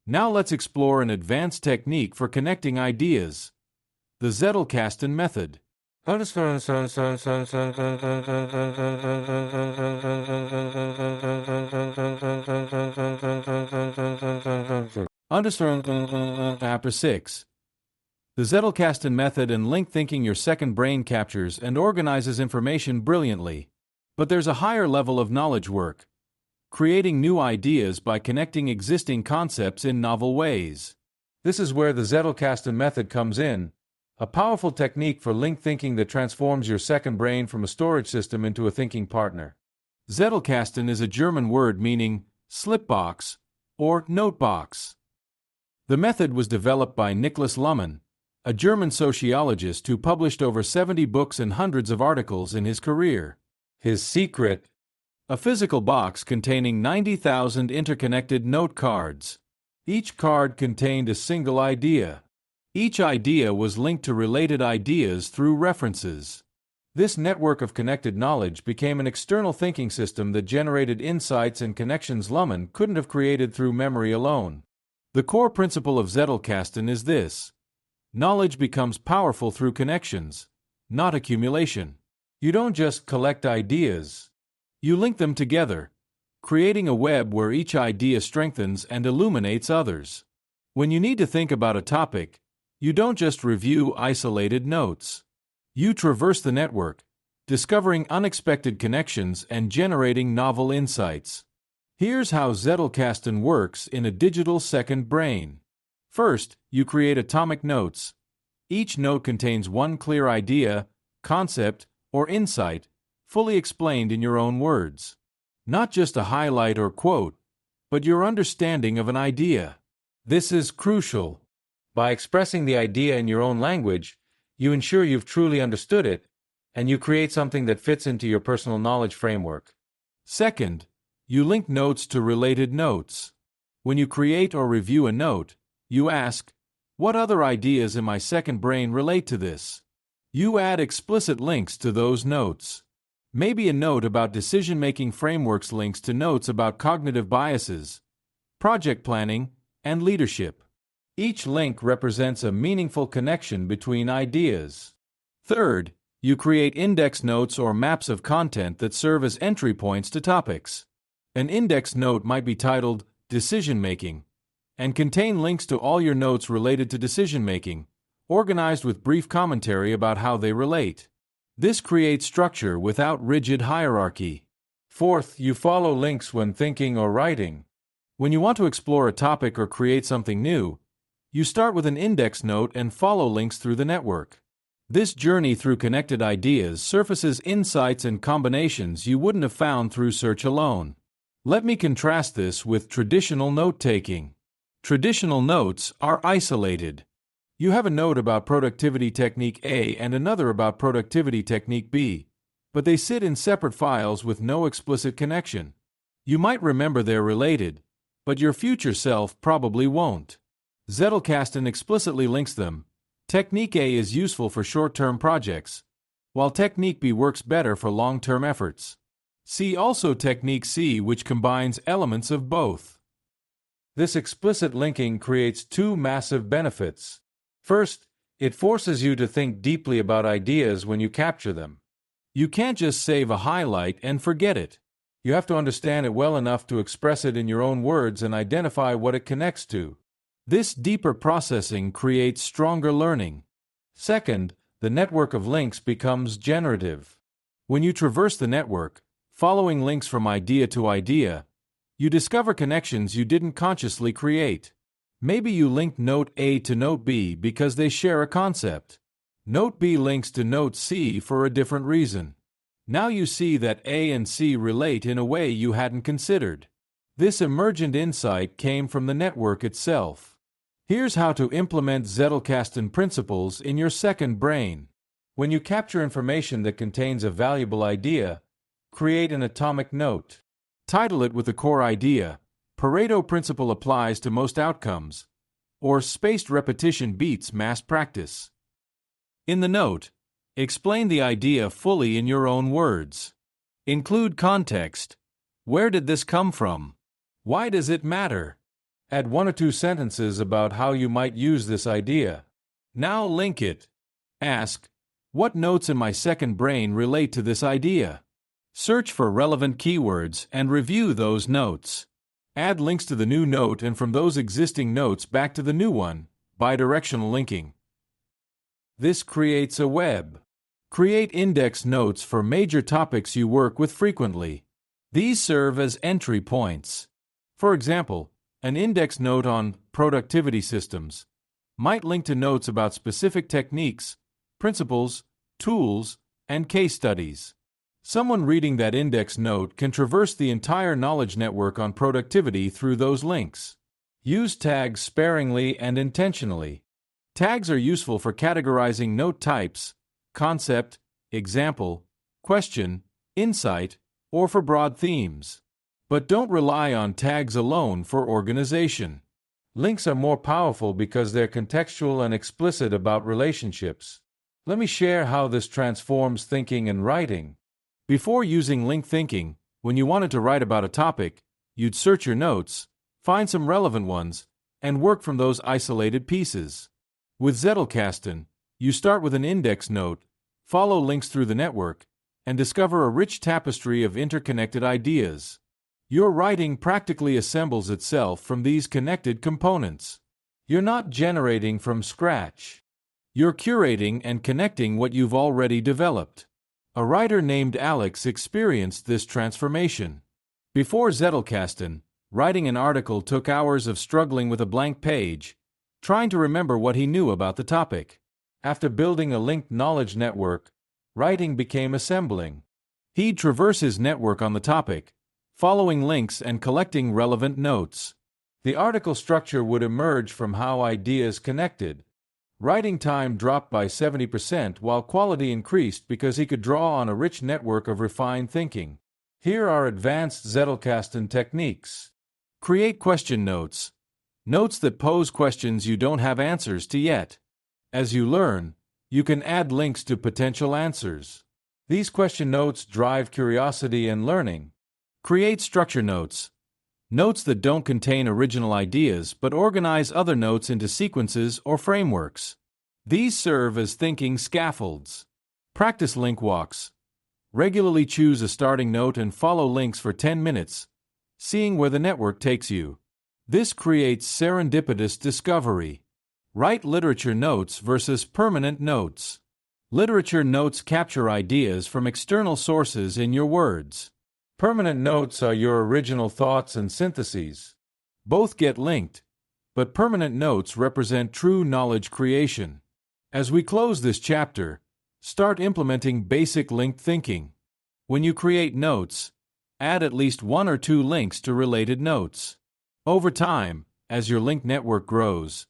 Now let's explore an advanced technique for connecting ideas. The Zettelkasten method. Chapter 6. The Zettelkasten method and link thinking your second brain captures and organizes information brilliantly. But there's a higher level of knowledge work. Creating new ideas by connecting existing concepts in novel ways. This is where the Zettelkasten method comes in, a powerful technique for link thinking that transforms your second brain from a storage system into a thinking partner. Zettelkasten is a German word meaning slipbox or notebox. The method was developed by Niklas Luhmann, a German sociologist who published over 70 books and hundreds of articles in his career. His secret: a physical box containing 90,000 interconnected note cards. Each card contained a single idea. Each idea was linked to related ideas through references. This network of connected knowledge became an external thinking system that generated insights and connections Luhmann couldn't have created through memory alone. The core principle of Zettelkasten is this: knowledge becomes powerful through connections, not accumulation. You don't just collect ideas. You link them together, creating a web where each idea strengthens and illuminates others. When you need to think about a topic, you don't just review isolated notes. You traverse the network, discovering unexpected connections and generating novel insights. Here's how Zettelkasten works in a digital second brain. First, you create atomic notes. Each note contains one clear idea, concept, or insight, fully explained in your own words. Not just a highlight or quote, but your understanding of an idea. This is crucial. By expressing the idea in your own language, you ensure you've truly understood it, and you create something that fits into your personal knowledge framework. Second, you link notes to related notes. When you create or review a note, you ask, what other ideas in my second brain relate to this? You add explicit links to those notes. Maybe a note about decision-making frameworks links to notes about cognitive biases, project planning, and leadership. Each link represents a meaningful connection between ideas. Third, you create index notes or maps of content that serve as entry points to topics. An index note might be titled Decision Making and contain links to all your notes related to decision making, organized with brief commentary about how they relate. This creates structure without rigid hierarchy. Fourth, you follow links when thinking or writing. When you want to explore a topic or create something new, you start with an index note and follow links through the network. This journey through connected ideas surfaces insights and combinations you wouldn't have found through search alone. Let me contrast this with traditional note-taking. Traditional notes are isolated. You have a note about productivity technique A and another about productivity technique B, but they sit in separate files with no explicit connection. You might remember they're related, but your future self probably won't. Zettelkasten explicitly links them. Technique A is useful for short-term projects, while Technique B works better for long-term efforts. See also Technique C, which combines elements of both. This explicit linking creates two massive benefits. First, it forces you to think deeply about ideas when you capture them. You can't just save a highlight and forget it. You have to understand it well enough to express it in your own words and identify what it connects to. This deeper processing creates stronger learning. Second, the network of links becomes generative. When you traverse the network, following links from idea to idea, you discover connections you didn't consciously create. Maybe you linked Note A to Note B because they share a concept. Note B links to Note C for a different reason. Now you see that A and C relate in a way you hadn't considered. This emergent insight came from the network itself. Here's how to implement Zettelkasten principles in your second brain. When you capture information that contains a valuable idea, create an atomic note. Title it with the core idea, Pareto principle applies to most outcomes, or spaced repetition beats mass practice. In the note, explain the idea fully in your own words. Include context. Where did this come from? Why does it matter? Add 1 or 2 sentences about how you might use this idea. Now link it. Ask, what notes in my second brain relate to this idea? Search for relevant keywords and review those notes. Add links to the new note and from those existing notes back to the new one, bidirectional linking. This creates a web. Create index notes for major topics you work with frequently. These serve as entry points. For example, an index note on productivity systems might link to notes about specific techniques, principles, tools, and case studies. Someone reading that index note can traverse the entire knowledge network on productivity through those links. Use tags sparingly and intentionally. Tags are useful for categorizing note types, concept, example, question, insight, or for broad themes. But don't rely on tags alone for organization. Links are more powerful because they're contextual and explicit about relationships. Let me share how this transforms thinking and writing. Before using link thinking, when you wanted to write about a topic, you'd search your notes, find some relevant ones, and work from those isolated pieces. With Zettelkasten, you start with an index note, follow links through the network, and discover a rich tapestry of interconnected ideas. Your writing practically assembles itself from these connected components. You're not generating from scratch. You're curating and connecting what you've already developed. A writer named Alex experienced this transformation. Before Zettelkasten, writing an article took hours of struggling with a blank page, trying to remember what he knew about the topic. After building a linked knowledge network, writing became assembling. He'd traverse his network on the topic, following links and collecting relevant notes. The article structure would emerge from how ideas connected. Writing time dropped by 70% while quality increased because he could draw on a rich network of refined thinking. Here are advanced Zettelkasten techniques. Create question notes. Notes that pose questions you don't have answers to yet. As you learn, you can add links to potential answers. These question notes drive curiosity and learning. Create structure notes. Notes that don't contain original ideas but organize other notes into sequences or frameworks. These serve as thinking scaffolds. Practice link walks. Regularly choose a starting note and follow links for 10 minutes, seeing where the network takes you. This creates serendipitous discovery. Write literature notes versus permanent notes. Literature notes capture ideas from external sources in your words. Permanent notes are your original thoughts and syntheses. Both get linked, but permanent notes represent true knowledge creation. As we close this chapter, start implementing basic linked thinking. When you create notes, add at least 1 or 2 links to related notes. Over time, as your linked network grows,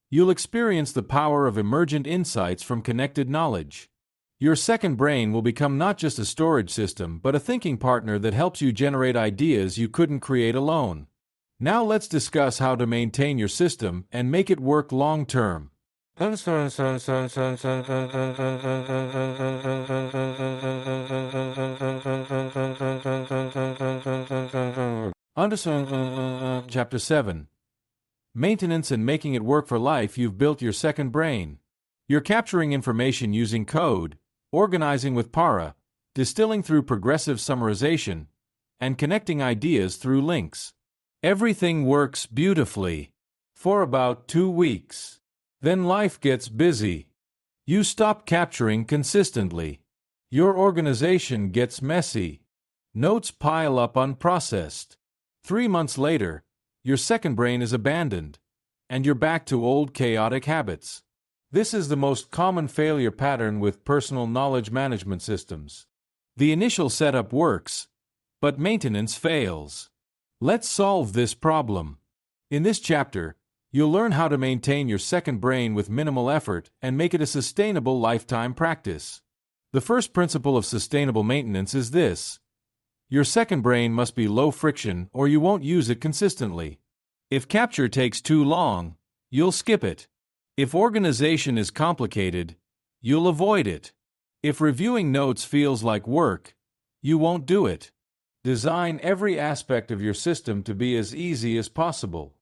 you'll experience the power of emergent insights from connected knowledge. Your second brain will become not just a storage system but a thinking partner that helps you generate ideas you couldn't create alone. Now let's discuss how to maintain your system and make it work long-term. Chapter 7. Maintenance and making it work for life. You've built your second brain. You're capturing information using code, organizing with para, distilling through progressive summarization, and connecting ideas through links. Everything works beautifully for about 2 weeks. Then life gets busy. You stop capturing consistently. Your organization gets messy. Notes pile up unprocessed. 3 months later, your second brain is abandoned, and you're back to old chaotic habits. This is the most common failure pattern with personal knowledge management systems. The initial setup works, but maintenance fails. Let's solve this problem. In this chapter, you'll learn how to maintain your second brain with minimal effort and make it a sustainable lifetime practice. The first principle of sustainable maintenance is this: your second brain must be low friction or you won't use it consistently. If capture takes too long, you'll skip it. If organization is complicated, you'll avoid it. If reviewing notes feels like work, you won't do it. Design every aspect of your system to be as easy as possible.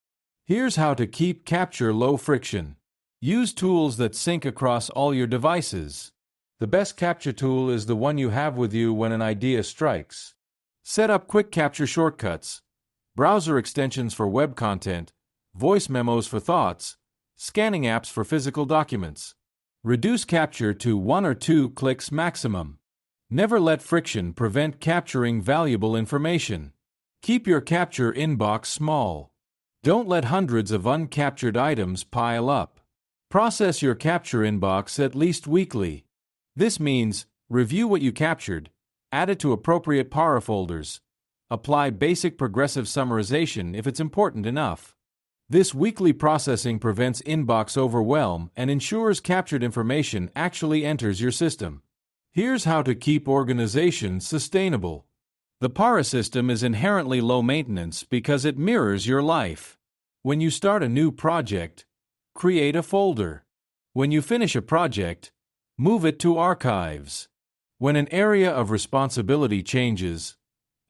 Here's how to keep capture low friction. Use tools that sync across all your devices. The best capture tool is the one you have with you when an idea strikes. Set up quick capture shortcuts, browser extensions for web content, voice memos for thoughts, scanning apps for physical documents. Reduce capture to 1 or 2 clicks maximum. Never let friction prevent capturing valuable information. Keep your capture inbox small. Don't let hundreds of uncaptured items pile up. Process your capture inbox at least weekly. This means review what you captured, add it to appropriate para folders, apply basic progressive summarization if it's important enough. This weekly processing prevents inbox overwhelm and ensures captured information actually enters your system. Here's how to keep organization sustainable. The para system is inherently low maintenance because it mirrors your life. When you start a new project, create a folder. When you finish a project, move it to archives. When an area of responsibility changes,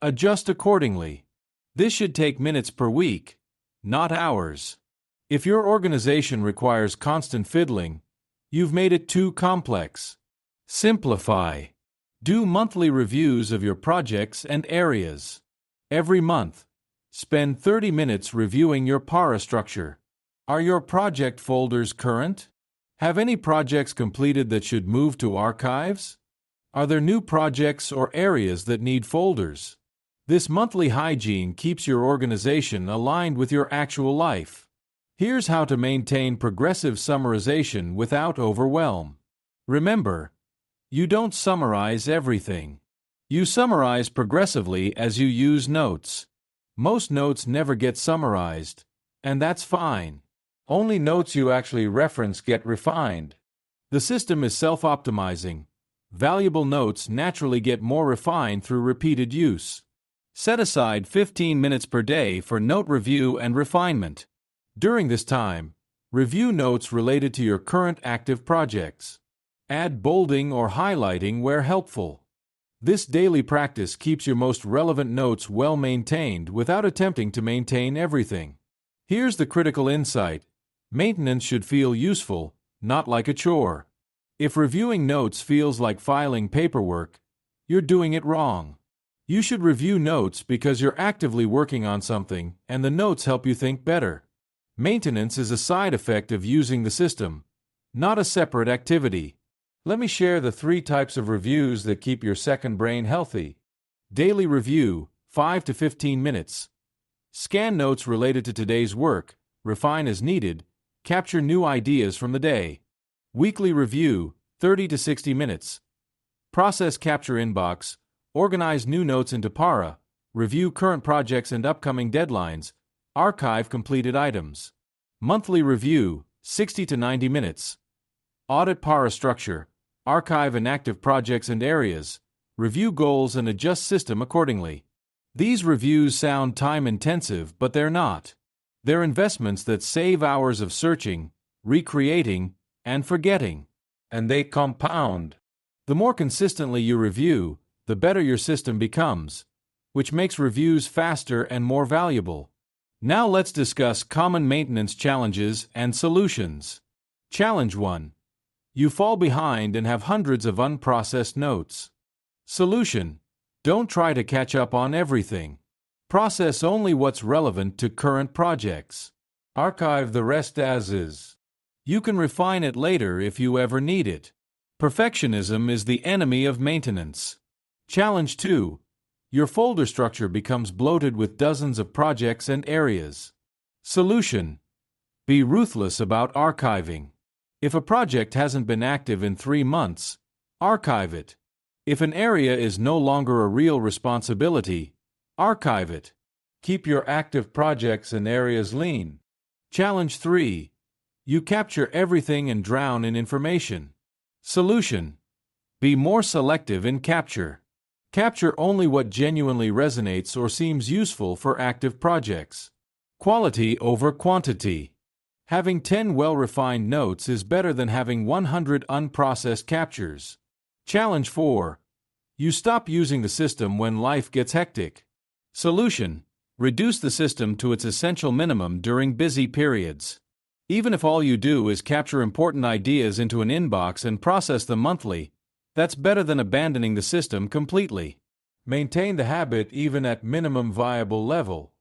adjust accordingly. This should take minutes per week, not hours. If your organization requires constant fiddling, you've made it too complex. Simplify. Do monthly reviews of your projects and areas. Every month, spend 30 minutes reviewing your para structure. Are your project folders current? Have any projects completed that should move to archives? Are there new projects or areas that need folders? This monthly hygiene keeps your organization aligned with your actual life. Here's how to maintain progressive summarization without overwhelm. Remember, you don't summarize everything. You summarize progressively as you use notes. Most notes never get summarized, and that's fine. Only notes you actually reference get refined. The system is self-optimizing. Valuable notes naturally get more refined through repeated use. Set aside 15 minutes per day for note review and refinement. During this time, review notes related to your current active projects. Add bolding or highlighting where helpful. This daily practice keeps your most relevant notes well maintained without attempting to maintain everything. Here's the critical insight: maintenance should feel useful, not like a chore. If reviewing notes feels like filing paperwork, you're doing it wrong. You should review notes because you're actively working on something and the notes help you think better. Maintenance is a side effect of using the system, not a separate activity. Let me share the 3 types of reviews that keep your second brain healthy. Daily review, 5 to 15 minutes. Scan notes related to today's work, refine as needed, capture new ideas from the day. Weekly review, 30 to 60 minutes. Process capture inbox, organize new notes into para, review current projects and upcoming deadlines, archive completed items. Monthly review, 60 to 90 minutes. Audit para structure, archive inactive projects and areas, review goals and adjust system accordingly. These reviews sound time-intensive, but they're not. They're investments that save hours of searching, recreating, and forgetting. And they compound. The more consistently you review, the better your system becomes, which makes reviews faster and more valuable. Now let's discuss common maintenance challenges and solutions. Challenge 1. You fall behind and have hundreds of unprocessed notes. Solution: don't try to catch up on everything. Process only what's relevant to current projects. Archive the rest as is. You can refine it later if you ever need it. Perfectionism is the enemy of maintenance. Challenge 2. Your folder structure becomes bloated with dozens of projects and areas. Solution: be ruthless about archiving. If a project hasn't been active in 3 months, archive it. If an area is no longer a real responsibility, archive it. Keep your active projects and areas lean. Challenge 3. You capture everything and drown in information. Solution: be more selective in capture. Capture only what genuinely resonates or seems useful for active projects. Quality over quantity. Having 10 well-refined notes is better than having 100 unprocessed captures. Challenge 4. You stop using the system when life gets hectic. Solution: reduce the system to its essential minimum during busy periods. Even if all you do is capture important ideas into an inbox and process them monthly, that's better than abandoning the system completely. Maintain the habit even at minimum viable level.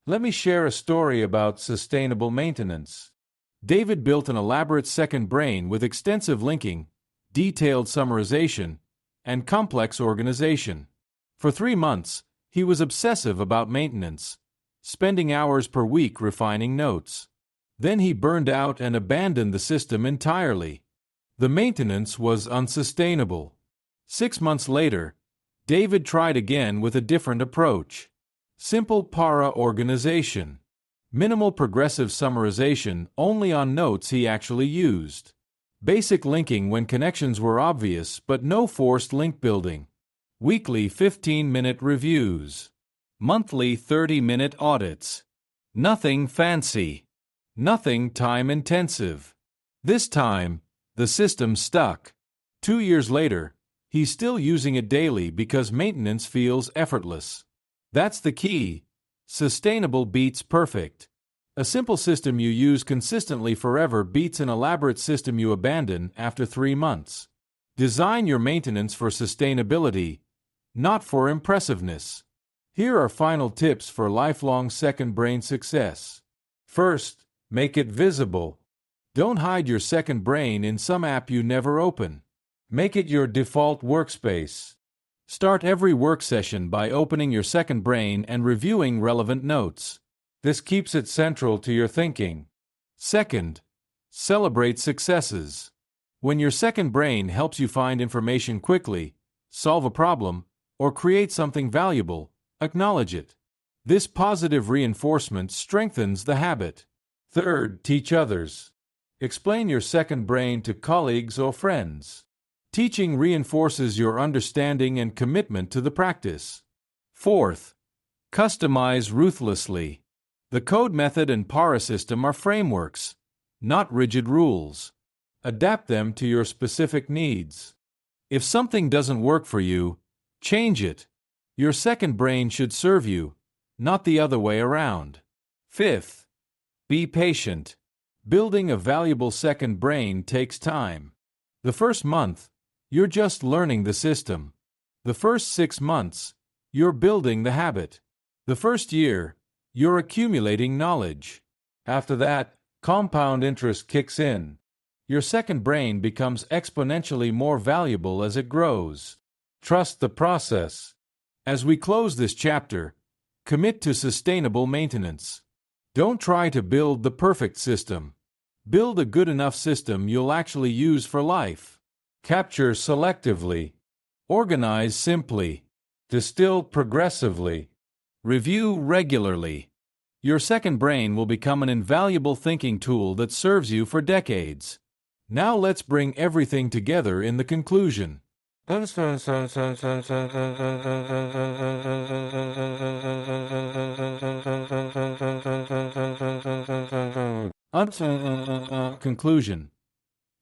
Let me share a story about sustainable maintenance. David built an elaborate second brain with extensive linking, detailed summarization, and complex organization. For 3 months, he was obsessive about maintenance, spending hours per week refining notes. Then he burned out and abandoned the system entirely. The maintenance was unsustainable. 6 months later, David tried again with a different approach. Simple para organization. Minimal progressive summarization only on notes he actually used. Basic linking when connections were obvious but no forced link building. Weekly 15-minute reviews. Monthly 30-minute audits. Nothing fancy. Nothing time-intensive. This time, the system stuck. 2 years later, he's still using it daily because maintenance feels effortless. That's the key. Sustainable beats perfect. A simple system you use consistently forever beats an elaborate system you abandon after 3 months. Design your maintenance for sustainability, not for impressiveness. Here are final tips for lifelong second brain success. First, make it visible. Don't hide your second brain in some app you never open. Make it your default workspace. Start every work session by opening your second brain and reviewing relevant notes. This keeps it central to your thinking. Second, celebrate successes. When your second brain helps you find information quickly, solve a problem, or create something valuable, acknowledge it. This positive reinforcement strengthens the habit. Third, teach others. Explain your second brain to colleagues or friends. Teaching reinforces your understanding and commitment to the practice. Fourth, customize ruthlessly. The code method and para system are frameworks, not rigid rules. Adapt them to your specific needs. If something doesn't work for you, change it. Your second brain should serve you, not the other way around. Fifth, be patient. Building a valuable second brain takes time. The first month, you're just learning the system. The first 6 months, you're building the habit. The first year, you're accumulating knowledge. After that, compound interest kicks in. Your second brain becomes exponentially more valuable as it grows. Trust the process. As we close this chapter, commit to sustainable maintenance. Don't try to build the perfect system. Build a good enough system you'll actually use for life. Capture selectively. Organize simply. Distill progressively. Review regularly. Your second brain will become an invaluable thinking tool that serves you for decades. Now let's bring everything together in the conclusion. Conclusion.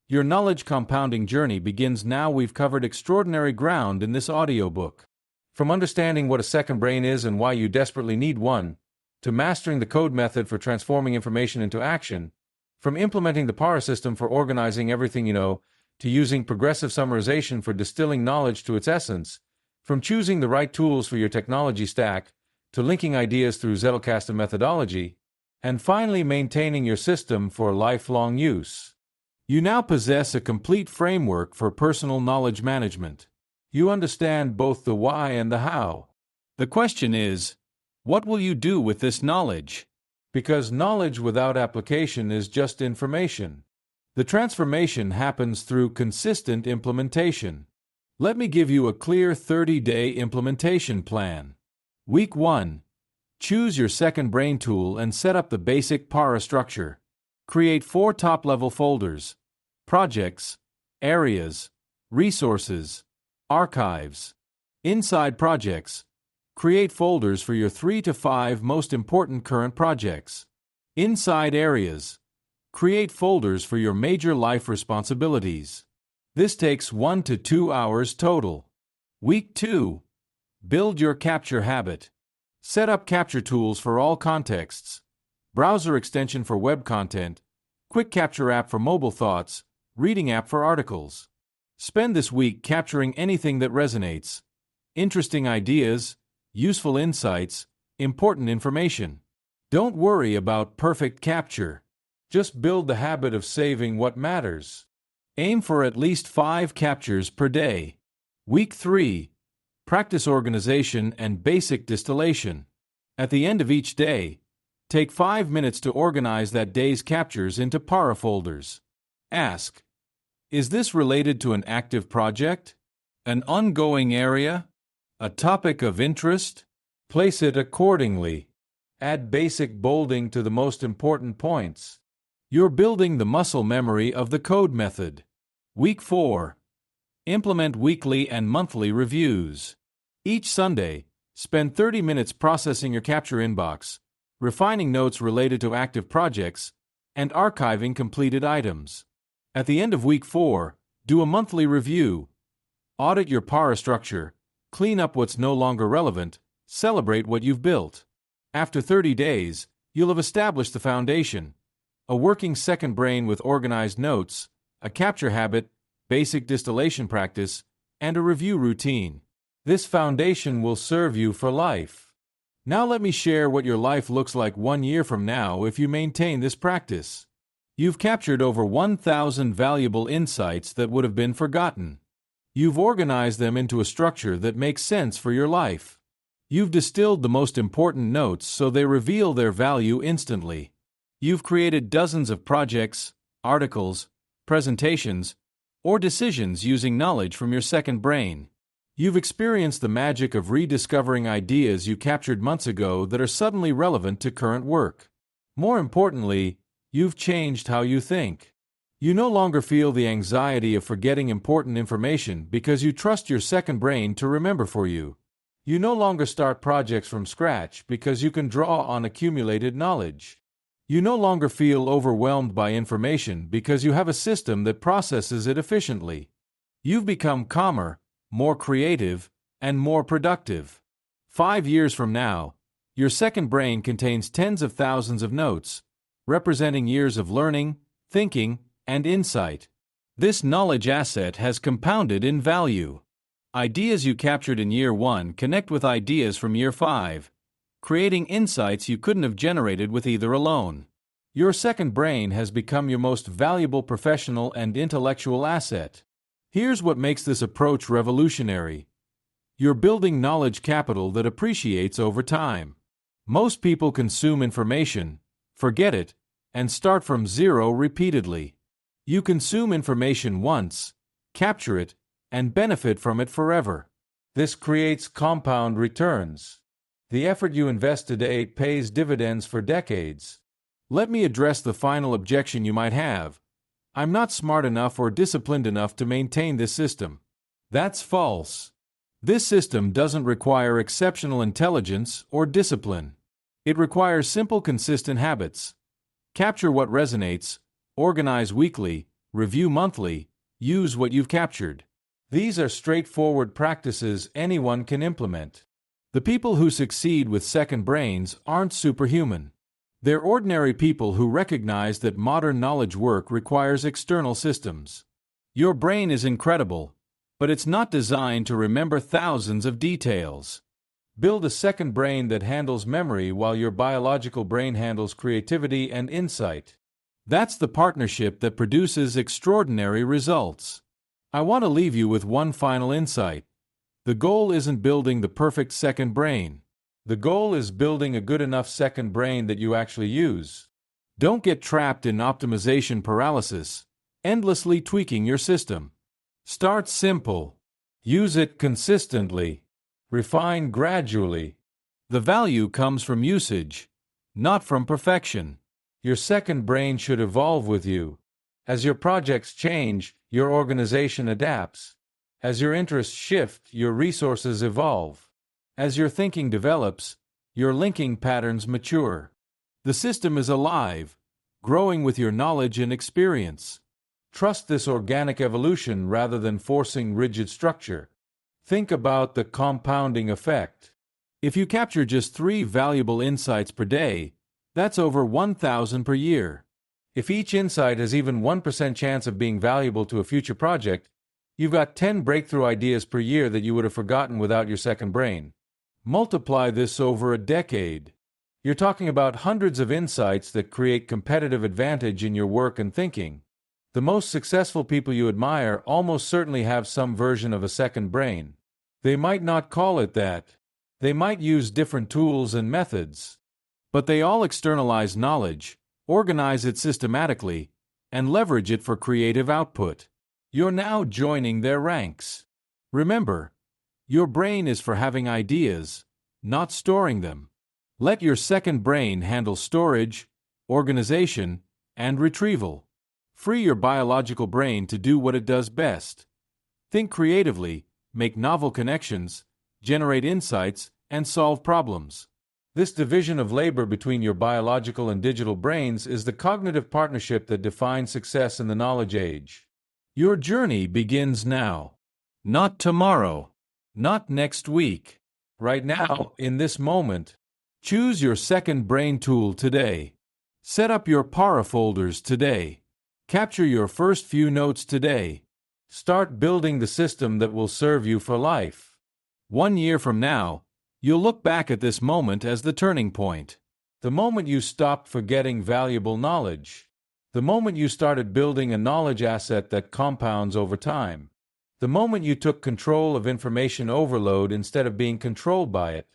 Your knowledge compounding journey begins now. We've covered extraordinary ground in this audiobook. From understanding what a second brain is and why you desperately need one, to mastering the code method for transforming information into action, from implementing the power system for organizing everything you know, to using progressive summarization for distilling knowledge to its essence, from choosing the right tools for your technology stack, to linking ideas through Zettelkasten methodology, and finally maintaining your system for lifelong use. You now possess a complete framework for personal knowledge management. You understand both the why and the how. The question is, what will you do with this knowledge? Because knowledge without application is just information. The transformation happens through consistent implementation. Let me give you a clear 30-day implementation plan. Week 1. Choose your second brain tool and set up the basic para structure. Create 4 top-level folders: projects, areas, resources, archives. Inside projects, create folders for your 3 to 5 most important current projects. Inside areas, create folders for your major life responsibilities. This takes 1 to 2 hours total. Week 2. Build your capture habit. Set up capture tools for all contexts: browser extension for web content, quick capture app for mobile thoughts, reading app for articles. Spend this week capturing anything that resonates: interesting ideas, useful insights, important information. Don't worry about perfect capture. Just build the habit of saving what matters. Aim for at least 5 captures per day. Week 3. Practice organization and basic distillation. At the end of each day, take 5 minutes to organize that day's captures into para folders. Ask, is this related to an active project? An ongoing area? A topic of interest? Place it accordingly. Add basic bolding to the most important points. You're building the muscle memory of the code method. Week 4. Implement weekly and monthly reviews. Each Sunday, spend 30 minutes processing your capture inbox, refining notes related to active projects, and archiving completed items. At the end of week 4, do a monthly review. Audit your para structure, clean up what's no longer relevant, celebrate what you've built. After 30 days, you'll have established the foundation: a working second brain with organized notes, a capture habit, basic distillation practice, and a review routine. This foundation will serve you for life. Now let me share what your life looks like 1 year from now if you maintain this practice. You've captured over 1,000 valuable insights that would have been forgotten. You've organized them into a structure that makes sense for your life. You've distilled the most important notes so they reveal their value instantly. You've created dozens of projects, articles, presentations, or decisions using knowledge from your second brain. You've experienced the magic of rediscovering ideas you captured months ago that are suddenly relevant to current work. More importantly, you've changed how you think. You no longer feel the anxiety of forgetting important information because you trust your second brain to remember for you. You no longer start projects from scratch because you can draw on accumulated knowledge. You no longer feel overwhelmed by information because you have a system that processes it efficiently. You've become calmer, more creative, and more productive. 5 years from now, your second brain contains tens of thousands of notes, representing years of learning, thinking, and insight. This knowledge asset has compounded in value. Ideas you captured in year 1 connect with ideas from year 5, creating insights you couldn't have generated with either alone. Your second brain has become your most valuable professional and intellectual asset. Here's what makes this approach revolutionary. You're building knowledge capital that appreciates over time. Most people consume information, forget it, and start from zero repeatedly. You consume information once, capture it, and benefit from it forever. This creates compound returns. The effort you invest today pays dividends for decades. Let me address the final objection you might have. I'm not smart enough or disciplined enough to maintain this system. That's false. This system doesn't require exceptional intelligence or discipline. It requires simple, consistent habits. Capture what resonates, organize weekly, review monthly, use what you've captured. These are straightforward practices anyone can implement. The people who succeed with second brains aren't superhuman. They're ordinary people who recognize that modern knowledge work requires external systems. Your brain is incredible, but it's not designed to remember thousands of details. Build a second brain that handles memory while your biological brain handles creativity and insight. That's the partnership that produces extraordinary results. I want to leave you with one final insight. The goal isn't building the perfect second brain. The goal is building a good enough second brain that you actually use. Don't get trapped in optimization paralysis, endlessly tweaking your system. Start simple. Use it consistently. Refine gradually. The value comes from usage, not from perfection. Your second brain should evolve with you. As your projects change, your organization adapts. As your interests shift, your resources evolve. As your thinking develops, your linking patterns mature. The system is alive, growing with your knowledge and experience. Trust this organic evolution rather than forcing rigid structure. Think about the compounding effect. If you capture just 3 valuable insights per day, that's over 1,000 per year. If each insight has even 1% chance of being valuable to a future project, you've got 10 breakthrough ideas per year that you would have forgotten without your second brain. Multiply this over a decade. You're talking about hundreds of insights that create competitive advantage in your work and thinking. The most successful people you admire almost certainly have some version of a second brain. They might not call it that. They might use different tools and methods. But they all externalize knowledge, organize it systematically, and leverage it for creative output. You're now joining their ranks. Remember, your brain is for having ideas, not storing them. Let your second brain handle storage, organization, and retrieval. Free your biological brain to do what it does best. Think creatively, make novel connections, generate insights, and solve problems. This division of labor between your biological and digital brains is the cognitive partnership that defines success in the knowledge age. Your journey begins now. Not tomorrow. Not next week. Right now, in this moment. Choose your second brain tool today. Set up your para folders today. Capture your first few notes today. Start building the system that will serve you for life. 1 year from now, you'll look back at this moment as the turning point. The moment you stopped forgetting valuable knowledge. The moment you started building a knowledge asset that compounds over time. The moment you took control of information overload instead of being controlled by it.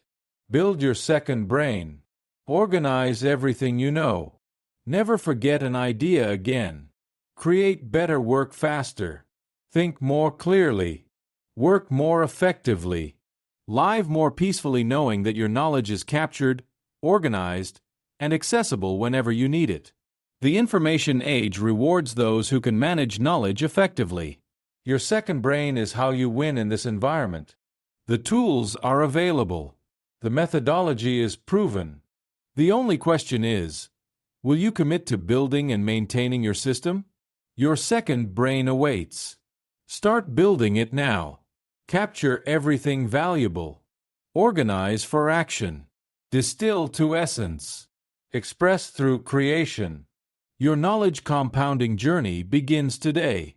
Build your second brain. Organize everything you know. Never forget an idea again. Create better work faster. Think more clearly. Work more effectively. Live more peacefully knowing that your knowledge is captured, organized, and accessible whenever you need it. The information age rewards those who can manage knowledge effectively. Your second brain is how you win in this environment. The tools are available. The methodology is proven. The only question is, will you commit to building and maintaining your system? Your second brain awaits. Start building it now. Capture everything valuable. Organize for action. Distill to essence. Express through creation. Your knowledge compounding journey begins today.